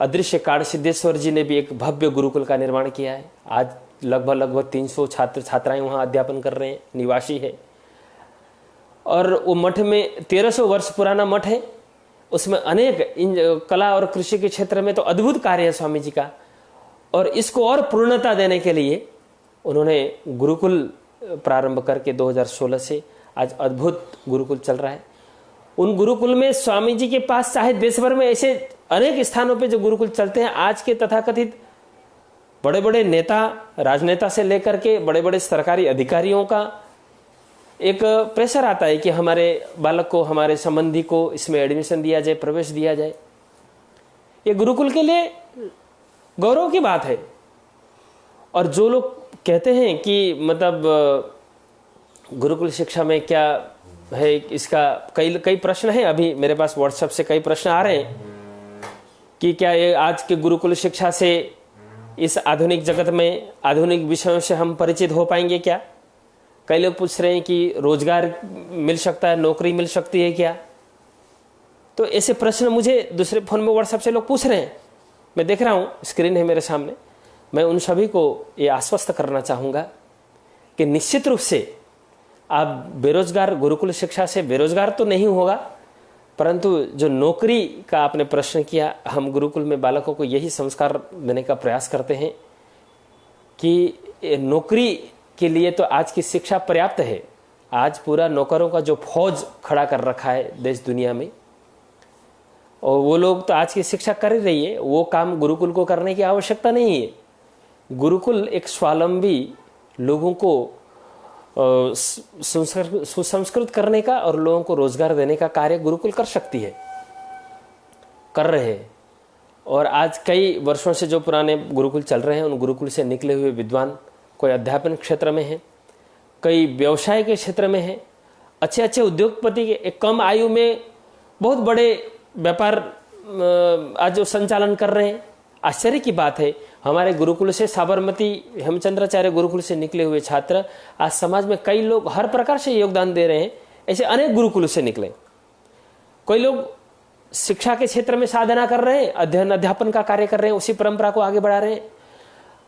अदृश्य काड़ सिद्धेश्वर जी ने भी एक भव्य गुरुकुल का निर्माण किया है। आज लगभग 300 छात्र छात्राएं वहां अध्यापन कर रहे हैं, निवासी है। और वो मठ में 1300 वर्ष पुराना मठ है, उसमें अनेक कला और कृषि के क्षेत्र में तो अद्भुत कार्य है स्वामी जी का। और इसको और पूर्णता देने के लिए उन्होंने गुरुकुल प्रारंभ करके 2016 से आज अद्भुत गुरुकुल चल रहा है। उन गुरुकुल में स्वामी जी के पास चाहे देश भर में ऐसे अनेक स्थानों पे जो गुरुकुल चलते हैं, आज के तथाकथित बड़े बड़े नेता, राजनेता से लेकर के बड़े बड़े सरकारी अधिकारियों का एक प्रेशर आता है कि हमारे बालक को, हमारे संबंधी को इसमें एडमिशन दिया जाए, प्रवेश दिया जाए। ये गुरुकुल के लिए गौरव की बात है। और जो लोग कहते हैं कि मतलब गुरुकुल शिक्षा में क्या है, इसका कई प्रश्न हैं। अभी मेरे पास व्हाट्सएप से कई प्रश्न आ रहे हैं कि क्या ये आज के गुरुकुल शिक्षा से इस आधुनिक जगत में आधुनिक विषयों से हम परिचित हो पाएंगे क्या। कई लोग पूछ रहे हैं कि रोजगार मिल सकता है, नौकरी मिल सकती है क्या। तो ऐसे प्रश्न मुझे दूसरे फोन में व्हाट्सएप से लोग पूछ रहे हैं, मैं देख रहा हूं, स्क्रीन है मेरे सामने। मैं उन सभी को ये आश्वस्त करना चाहूंगा कि निश्चित रूप से आप बेरोजगार, गुरुकुल शिक्षा से बेरोजगार तो नहीं होगा, परंतु जो नौकरी का आपने प्रश्न किया, हम गुरुकुल में बालकों को यही संस्कार देने का प्रयास करते हैं कि नौकरी के लिए तो आज की शिक्षा पर्याप्त है। आज पूरा नौकरों का जो फौज खड़ा कर रखा है देश दुनिया में, और वो लोग तो आज की शिक्षा कर ही रही है, वो काम गुरुकुल को करने की आवश्यकता नहीं है। गुरुकुल एक स्वावलंबी लोगों को सुसंस्कृत करने का और लोगों को रोजगार देने का कार्य गुरुकुल कर सकती है, कर रहे हैं। और आज कई वर्षों से जो पुराने गुरुकुल चल रहे हैं, उन गुरुकुल से निकले हुए विद्वान कोई अध्यापन क्षेत्र में है, कई व्यवसाय के क्षेत्र में है, अच्छे अच्छे उद्योगपति के एक कम आयु में बहुत बड़े व्यापार आज जो संचालन कर रहे हैं। आश्चर्य की बात है, हमारे गुरुकुल से, साबरमती हेमचंद्राचार्य गुरुकुल से निकले हुए छात्र आज समाज में कई लोग हर प्रकार से योगदान दे रहे हैं। ऐसे अनेक गुरुकुल से निकले। कोई लोग शिक्षा के क्षेत्र में साधना कर रहे हैं, अध्ययन अध्यापन का कार्य कर रहे हैं, उसी परंपरा को आगे बढ़ा रहे हैं।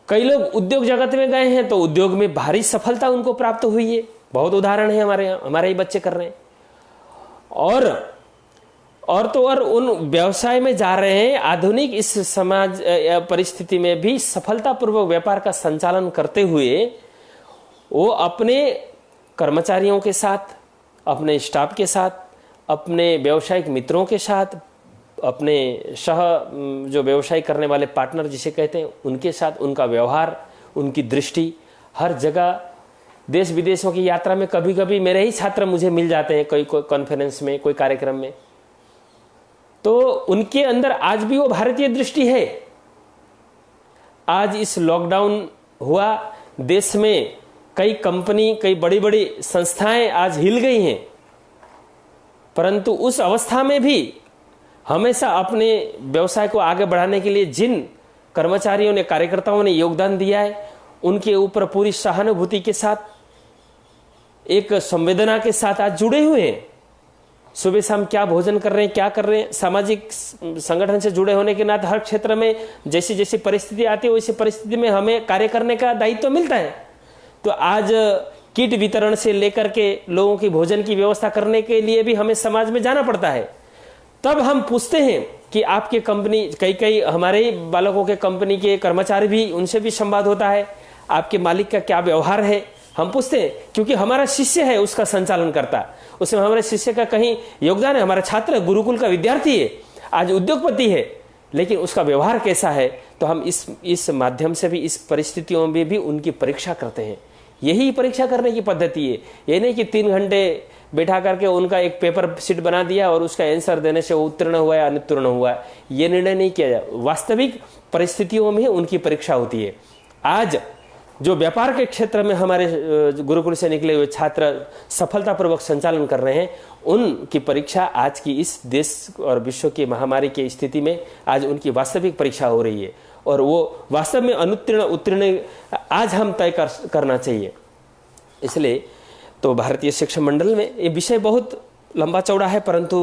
कई लोग उद्योग जगत में गए हैं तो उद्योग में भारी सफलता उनको प्राप्त हुई है। बहुत उदाहरण है हमारे यहाँ, हमारे ही बच्चे कर रहे हैं। और उन व्यवसाय में जा रहे हैं। आधुनिक इस समाज परिस्थिति में भी सफलतापूर्वक व्यापार का संचालन करते हुए वो अपने कर्मचारियों के साथ, अपने स्टाफ के साथ, अपने व्यवसायिक मित्रों के साथ, अपने जो व्यवसाय करने वाले पार्टनर जिसे कहते हैं, उनके साथ उनका व्यवहार, उनकी दृष्टि हर जगह, देश विदेशों की यात्रा में कभी कभी मेरे ही छात्र मुझे मिल जाते हैं, कोई कॉन्फ्रेंस में, कोई कार्यक्रम में, तो उनके अंदर आज भी वो भारतीय दृष्टि है। आज इस लॉकडाउन हुआ, देश में कई कंपनी, कई बड़ी बड़ी संस्थाएं आज हिल गई हैं, परंतु उस अवस्था में भी हमेशा अपने व्यवसाय को आगे बढ़ाने के लिए जिन कर्मचारियों ने, कार्यकर्ताओं ने योगदान दिया है, उनके ऊपर पूरी सहानुभूति के साथ, एक संवेदना के साथ आज जुड़े हुए हैं। सुबह शाम क्या भोजन कर रहे हैं, क्या कर रहे हैं, सामाजिक संगठन से जुड़े होने के नाते हर क्षेत्र में जैसी जैसी परिस्थिति आती है वैसी परिस्थिति में हमें कार्य करने का दायित्व मिलता है। तो आज किट वितरण से लेकर के लोगों की भोजन की व्यवस्था करने के लिए भी हमें समाज में जाना पड़ता है। तब हम पूछते हैं कि आपके कंपनी, कई हमारे ही बालकों के कंपनी के कर्मचारी भी, उनसे भी संवाद होता है, आपके मालिक का क्या व्यवहार है, हम पूछते हैं, क्योंकि हमारा शिष्य है उसका संचालन करता, उसमें हमारे शिष्य का कहीं योगदान है। हमारा छात्र गुरुकुल का विद्यार्थी है, आज उद्योगपति है, लेकिन उसका व्यवहार कैसा है, तो हम इस माध्यम से भी, इस परिस्थितियों में भी उनकी परीक्षा करते हैं। यही परीक्षा करने की पद्धति है। ये नहीं कि 3 घंटे बैठा करके उनका एक पेपर शीट बना दिया और उसका आंसर देने से वो उत्तीर्ण हुआ या अनुत्तीर्ण हुआ, ये निर्णय नहीं किया जाए। वास्तविक परिस्थितियों में उनकी परीक्षा होती है। आज जो व्यापार के क्षेत्र में हमारे गुरुकुल से निकले हुए छात्र सफलतापूर्वक संचालन कर रहे हैं, उनकी परीक्षा आज की इस देश और विश्व की महामारी की स्थिति में आज उनकी वास्तविक परीक्षा हो रही है, और वो वास्तव में अनुत्तीर्ण उत्तीर्ण आज हम तय करना चाहिए। इसलिए तो भारतीय शिक्षा मंडल में ये विषय बहुत लंबा चौड़ा है, परंतु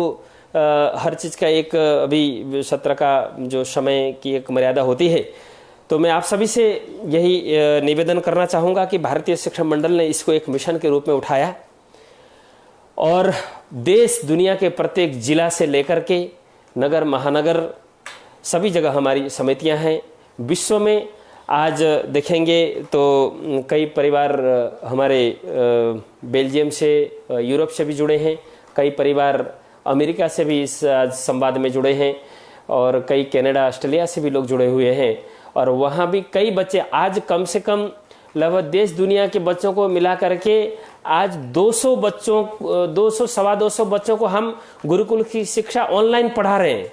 हर चीज़ का एक अभी सत्र का जो समय की एक मर्यादा होती है, तो मैं आप सभी से यही निवेदन करना चाहूँगा कि भारतीय शिक्षा मंडल ने इसको एक मिशन के रूप में उठाया, और देश दुनिया के प्रत्येक जिला से लेकर के नगर महानगर सभी जगह हमारी समितियां हैं। विश्व में आज देखेंगे तो कई परिवार हमारे बेल्जियम से, यूरोप से भी जुड़े हैं, कई परिवार अमेरिका से भी इस संवाद में जुड़े हैं और कई कनाडा, ऑस्ट्रेलिया से भी लोग जुड़े हुए हैं। और वहाँ भी कई बच्चे आज कम से कम लगभग देश दुनिया के बच्चों को मिला करके आज 200 बच्चों 200 सवा 200 बच्चों को हम गुरुकुल की शिक्षा ऑनलाइन पढ़ा रहे हैं।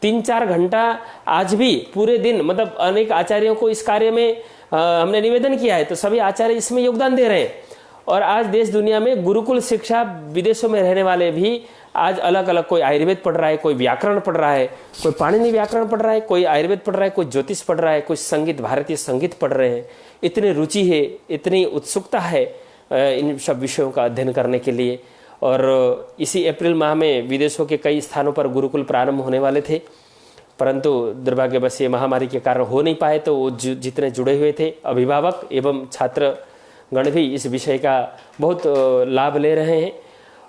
3-4 घंटा आज भी पूरे दिन, मतलब अनेक आचार्यों को इस कार्य में हमने निवेदन किया है, तो सभी आचार्य इसमें योगदान दे रहे हैं। और आज देश दुनिया में गुरुकुल शिक्षा, विदेशों में रहने वाले भी आज अलग अलग, कोई आयुर्वेद पढ़ रहा है, कोई व्याकरण पढ़ रहा है, कोई पाणिनि व्याकरण पढ़ रहा है, कोई आयुर्वेद पढ़ रहा है, कोई ज्योतिष पढ़ रहा है, कोई संगीत, भारतीय संगीत पढ़ रहे हैं। इतनी रुचि है, इतनी उत्सुकता है इन सब विषयों का अध्ययन करने के लिए। और इसी अप्रैल माह में विदेशों के कई स्थानों पर गुरुकुल प्रारंभ होने वाले थे, परंतु दुर्भाग्यवश ये महामारी के कारण हो नहीं पाए। तो वो जितने जुड़े हुए थे अभिभावक एवं छात्र गण भी इस विषय का बहुत लाभ ले रहे हैं।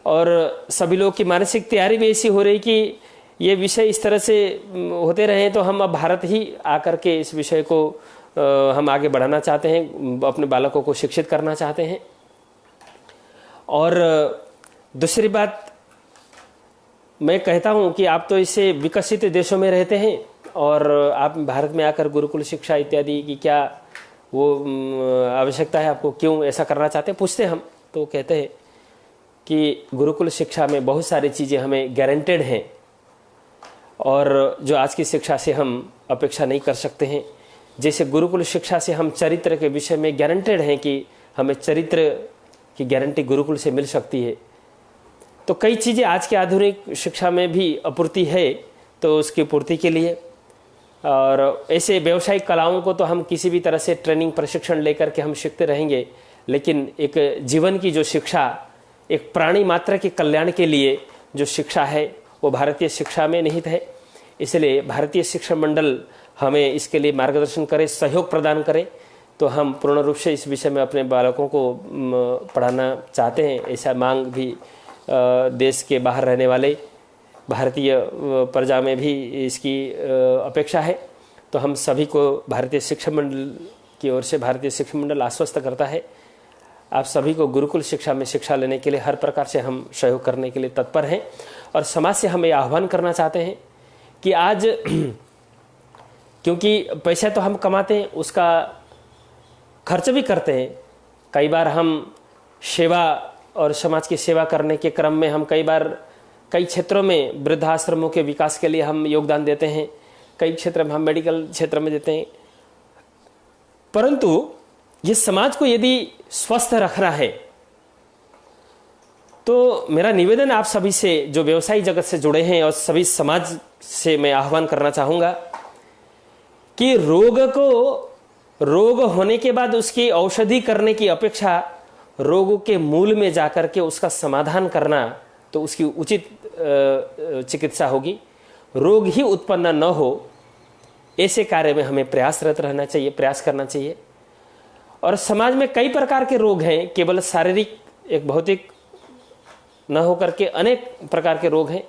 और सभी लोग की मानसिक तैयारी भी ऐसी हो रही कि ये विषय इस तरह से होते रहे तो हम अब भारत ही आकर के इस विषय को हम आगे बढ़ाना चाहते हैं, अपने बालकों को शिक्षित करना चाहते हैं। और दूसरी बात मैं कहता हूं कि आप तो इससे विकसित देशों में रहते हैं और आप भारत में आकर गुरुकुल शिक्षा इत्यादि की क्या वो आवश्यकता है, आपको क्यों ऐसा करना चाहते हैं, पूछते हम। तो कहते हैं कि गुरुकुल शिक्षा में बहुत सारी चीज़ें हमें गारंटेड हैं और जो आज की शिक्षा से हम अपेक्षा नहीं कर सकते हैं। जैसे गुरुकुल शिक्षा से हम चरित्र के विषय में गारंटेड हैं कि हमें चरित्र की गारंटी गुरुकुल से मिल सकती है। तो कई चीज़ें आज के आधुनिक शिक्षा में भी अपूर्ति है, तो उसकी पूर्ति के लिए और ऐसे व्यावसायिक कलाओं को तो हम किसी भी तरह से ट्रेनिंग, प्रशिक्षण लेकर के हम सीखते रहेंगे, लेकिन एक जीवन की जो शिक्षा, एक प्राणी मात्र के कल्याण के लिए जो शिक्षा है वो भारतीय शिक्षा में निहित है। इसलिए भारतीय शिक्षा मंडल हमें इसके लिए मार्गदर्शन करे, सहयोग प्रदान करे, तो हम पूर्ण रूप से इस विषय में अपने बालकों को पढ़ाना चाहते हैं। ऐसा मांग भी देश के बाहर रहने वाले भारतीय प्रजा में भी इसकी अपेक्षा है। तो हम सभी को भारतीय शिक्षा मंडल की ओर से भारतीय शिक्षा मंडल आश्वस्त करता है, आप सभी को गुरुकुल शिक्षा में शिक्षा लेने के लिए हर प्रकार से हम सहयोग करने के लिए तत्पर हैं। और समाज से हम ये आह्वान करना चाहते हैं कि आज क्योंकि पैसा तो हम कमाते हैं, उसका खर्च भी करते हैं। कई बार हम सेवा और समाज की सेवा करने के क्रम में हम कई बार कई क्षेत्रों में वृद्धाश्रमों के विकास के लिए हम योगदान देते हैं, कई क्षेत्र में हम मेडिकल क्षेत्र में देते हैं। परंतु ये समाज को यदि स्वस्थ रखना है तो मेरा निवेदन आप सभी से, जो व्यवसायी जगत से जुड़े हैं और सभी समाज से मैं आह्वान करना चाहूँगा कि रोग होने के बाद उसकी औषधि करने की अपेक्षा रोग के मूल में जाकर के उसका समाधान करना, तो उसकी उचित चिकित्सा होगी। रोग ही उत्पन्न न हो ऐसे कार्य में हमें प्रयासरत रहना चाहिए, प्रयास करना चाहिए। और समाज में कई प्रकार के रोग हैं, केवल शारीरिक, एक भौतिक न होकर के अनेक प्रकार के रोग हैं।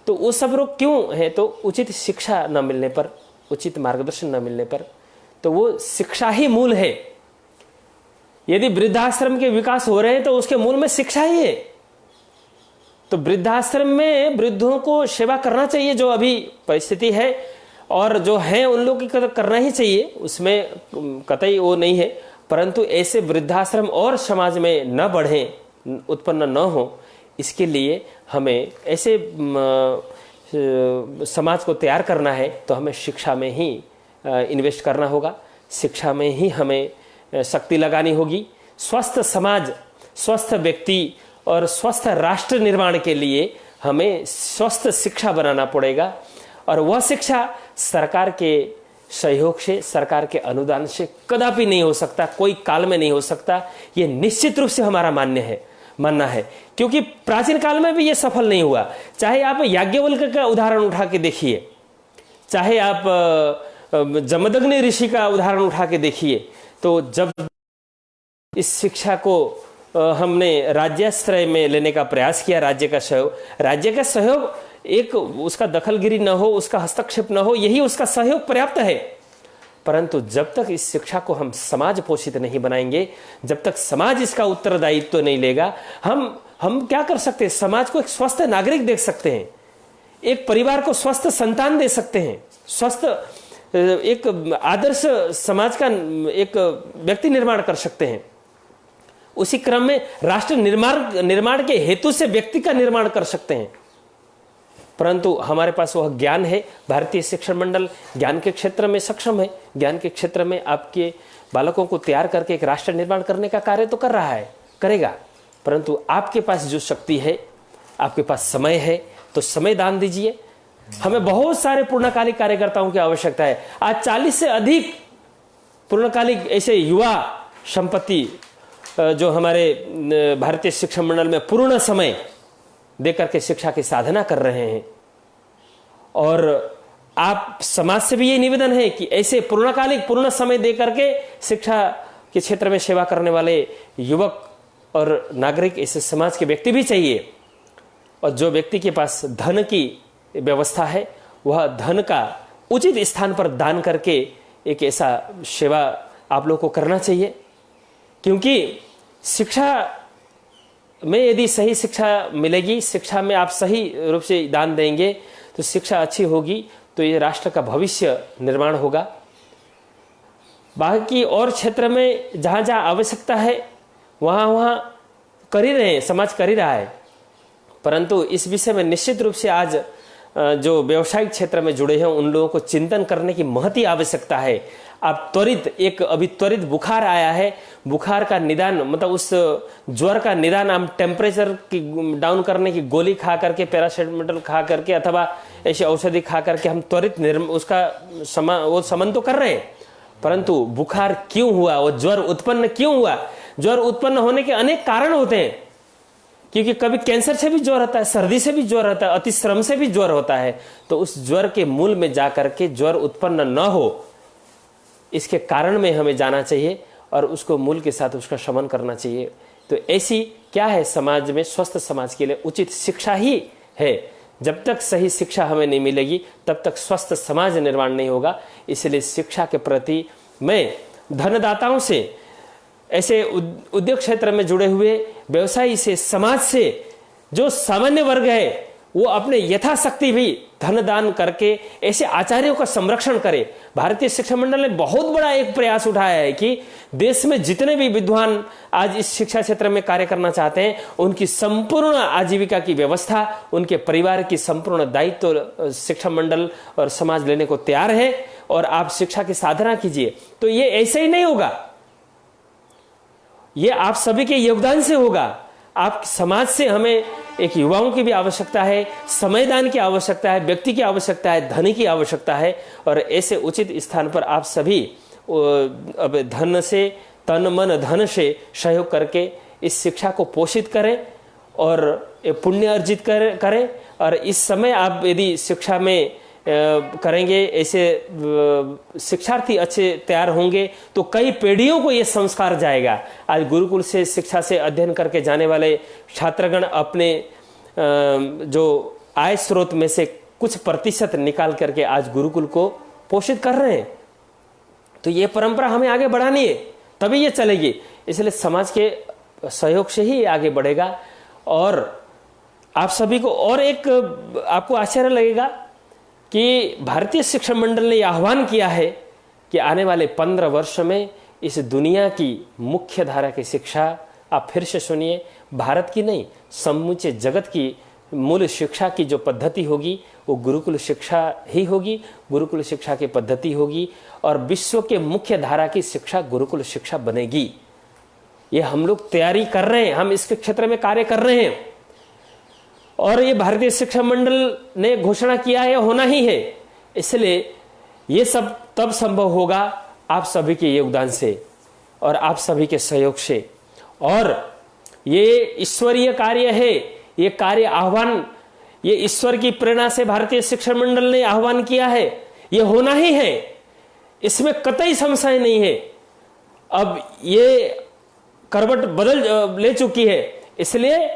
तो वो सब रोग क्यों हैं? तो उचित शिक्षा न मिलने पर, उचित मार्गदर्शन न मिलने पर। तो वो शिक्षा ही मूल है। यदि वृद्धाश्रम के विकास हो रहे हैं तो उसके मूल में शिक्षा ही है। तो वृद्धाश्रम में वृद्धों को सेवा करना चाहिए, जो अभी परिस्थिति है और जो है उन लोगों की करना ही चाहिए, उसमें कतई वो नहीं है। परंतु ऐसे वृद्धाश्रम और समाज में न बढ़े, उत्पन्न न हो, इसके लिए हमें ऐसे समाज को तैयार करना है तो हमें शिक्षा में ही इन्वेस्ट करना होगा, शिक्षा में ही हमें शक्ति लगानी होगी। स्वस्थ समाज, स्वस्थ व्यक्ति और स्वस्थ राष्ट्र निर्माण के लिए हमें स्वस्थ शिक्षा बनाना पड़ेगा। और वह शिक्षा सरकार के सहयोग से, सरकार के अनुदान से कदापि नहीं हो सकता, कोई काल में नहीं हो सकता। ये निश्चित रूप से हमारा मानना है, क्योंकि प्राचीन काल में भी ये सफल नहीं हुआ। चाहे आप याज्ञवल्क्य का उदाहरण उठा के देखिए, चाहे आप जमदग्नि ऋषि का उदाहरण उठा के देखिए, तो जब इस शिक्षा को हमने राज्याश्रय में लेने का प्रयास किया, राज्य का सहयोग एक उसका दखलगिरी न हो, उसका हस्तक्षेप न हो, यही उसका सहयोग पर्याप्त है। परंतु जब तक इस शिक्षा को हम समाज पोषित नहीं बनाएंगे, जब तक समाज इसका उत्तरदायित्व नहीं लेगा, हम हम क्या कर सकते हैं? समाज को एक स्वस्थ नागरिक देख सकते हैं, एक परिवार को स्वस्थ संतान दे सकते हैं, स्वस्थ एक आदर्श समाज का एक व्यक्ति निर्माण कर सकते हैं। उसी क्रम में राष्ट्र निर्माण के हेतु से व्यक्ति का निर्माण कर सकते हैं। परंतु हमारे पास वह ज्ञान है। भारतीय शिक्षण मंडल ज्ञान के क्षेत्र में सक्षम है, ज्ञान के क्षेत्र में आपके बालकों को तैयार करके एक राष्ट्र निर्माण करने का कार्य तो कर रहा है, करेगा। परंतु आपके पास जो शक्ति है, आपके पास समय है, तो समय दान दीजिए। हमें बहुत सारे पूर्णकालिक कार्यकर्ताओं की आवश्यकता है। आज 40 से अधिक पूर्णकालिक ऐसे युवा संपत्ति जो हमारे भारतीय शिक्षण मंडल में पूर्ण समय देकर के शिक्षा की साधना कर रहे हैं। और आप समाज से भी ये निवेदन है कि ऐसे पूर्णकालिक पूर्ण समय देकर के शिक्षा के क्षेत्र में सेवा करने वाले युवक और नागरिक, ऐसे समाज के व्यक्ति भी चाहिए। और जो व्यक्ति के पास धन की व्यवस्था है, वह धन का उचित स्थान पर दान करके एक ऐसा सेवा आप लोग को करना चाहिए। क्योंकि शिक्षा में यदि सही शिक्षा मिलेगी, शिक्षा में आप सही रूप से दान देंगे, तो शिक्षा अच्छी होगी तो ये राष्ट्र का भविष्य निर्माण होगा। बाकी और क्षेत्र में जहाँ जहाँ आवश्यकता है वहाँ कर ही रहे हैं, समाज कर ही रहा है। परंतु इस विषय में निश्चित रूप से आज जो व्यवसायिक क्षेत्र में जुड़े हैं उन लोगों को चिंतन करने की महती आवश्यकता है। आप अभी त्वरित बुखार आया है, बुखार का निदान मतलब उस ज्वर का निदान हम टेम्परेचर की डाउन करने की गोली खा करके, पैरासीटामोल खा करके अथवा ऐसी औषधि खा करके हम त्वरित उसका वो समन तो कर रहे हैं। परंतु बुखार क्यों हुआ, वो ज्वर उत्पन्न क्यों हुआ? ज्वर उत्पन्न होने के अनेक कारण होते हैं। क्योंकि कभी कैंसर से भी ज्वर होता है, सर्दी से भी ज्वर होता है, अतिश्रम से भी ज्वर होता है। तो उस ज्वर के मूल में जाकर के ज्वर उत्पन्न न हो, इसके कारण में हमें जाना चाहिए और उसको मूल के साथ उसका शमन करना चाहिए। तो ऐसी क्या है, समाज में स्वस्थ समाज के लिए उचित शिक्षा ही है। जब तक सही शिक्षा हमें नहीं मिलेगी तब तक स्वस्थ समाज निर्माण नहीं होगा। इसलिए शिक्षा के प्रति मैं धनदाताओं से, ऐसे उद्योग क्षेत्र में जुड़े हुए व्यवसायी से, समाज से, जो सामान्य वर्ग है वो अपने यथाशक्ति भी धन दान करके ऐसे आचार्यों का संरक्षण करे। भारतीय शिक्षा मंडल ने बहुत बड़ा एक प्रयास उठाया है कि देश में जितने भी विद्वान आज इस शिक्षा क्षेत्र में कार्य करना चाहते हैं उनकी संपूर्ण आजीविका की व्यवस्था, उनके परिवार की संपूर्ण दायित्व शिक्षा मंडल और समाज लेने को तैयार है। और आप शिक्षा की साधना कीजिए। तो ये ऐसे ही नहीं होगा, ये आप सभी के योगदान से होगा। आप समाज से, हमें एक युवाओं की भी आवश्यकता है, समयदान की आवश्यकता है, व्यक्ति की आवश्यकता है, धन की आवश्यकता है। और ऐसे उचित स्थान पर आप सभी अब धन से, तन मन धन से सहयोग करके इस शिक्षा को पोषित करें और पुण्य अर्जित करें। और इस समय आप यदि शिक्षा में करेंगे, ऐसे शिक्षार्थी अच्छे तैयार होंगे तो कई पीढ़ियों को ये संस्कार जाएगा। आज गुरुकुल से शिक्षा से अध्ययन करके जाने वाले छात्रगण अपने जो आय स्रोत में से कुछ प्रतिशत निकाल करके आज गुरुकुल को पोषित कर रहे हैं। तो ये परंपरा हमें आगे बढ़ानी है, तभी ये चलेगी। इसलिए समाज के सहयोग से ही आगे बढ़ेगा। और आप सभी को और एक आपको आश्चर्य लगेगा कि भारतीय शिक्षा मंडल ने आह्वान किया है कि आने वाले 15 वर्ष में इस दुनिया की मुख्य धारा की शिक्षा, आप फिर से सुनिए, भारत की नहीं समूचे जगत की मूल शिक्षा की जो पद्धति होगी वो गुरुकुल शिक्षा ही होगी, गुरुकुल शिक्षा की पद्धति होगी। और विश्व के मुख्य धारा की शिक्षा गुरुकुल शिक्षा बनेगी। ये हम लोग तैयारी कर रहे हैं, हम इसके क्षेत्र में कार्य कर रहे हैं। और ये भारतीय शिक्षा मंडल ने घोषणा किया है, होना ही है। इसलिए ये सब तब संभव होगा आप सभी के योगदान से और आप सभी के सहयोग से। और ये ईश्वरीय कार्य है, ये कार्य आह्वान, ये ईश्वर की प्रेरणा से भारतीय शिक्षा मंडल ने आह्वान किया है, ये होना ही है, इसमें कतई संशय नहीं है। अब ये करवट बदल ले चुकी है, इसलिए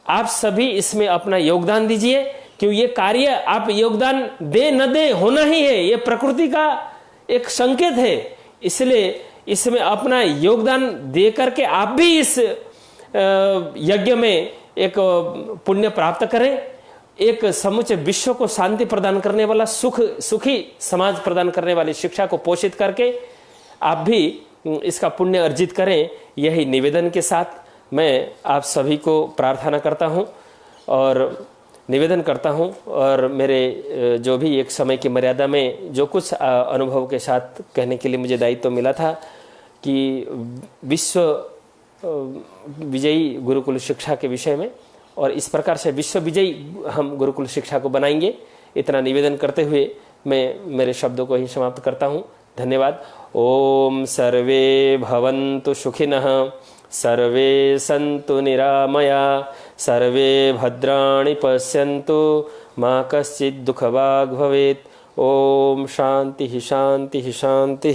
आप सभी इसमें अपना योगदान दीजिए। क्यों ये कार्य आप योगदान दे न दे होना ही है, ये प्रकृति का एक संकेत है। इसलिए इसमें अपना योगदान दे करके आप भी इस यज्ञ में एक पुण्य प्राप्त करें, एक समुचे विश्व को शांति प्रदान करने वाला सुखी समाज प्रदान करने वाली शिक्षा को पोषित करके आप भी इसका पुण्य अर्जित करें। यही निवेदन के साथ मैं आप सभी को प्रार्थना करता हूं और निवेदन करता हूं। और मेरे जो भी एक समय की मर्यादा में जो कुछ अनुभव के साथ कहने के लिए मुझे दायित्व मिला था कि विश्व विजयी गुरुकुल शिक्षा के विषय में, और इस प्रकार से विश्व विजयी हम गुरुकुल शिक्षा को बनाएंगे, इतना निवेदन करते हुए मैं मेरे शब्दों को ही समाप्त करता हूँ। धन्यवाद। ओम सर्वे भवन्तु सुखिनः, सर्वे सन्तु निरामया, सर्वे भद्राणि पश्यन्तु, मा कश्चित् दुःखभाग् भवेत्। ओम शांति शांति शांति।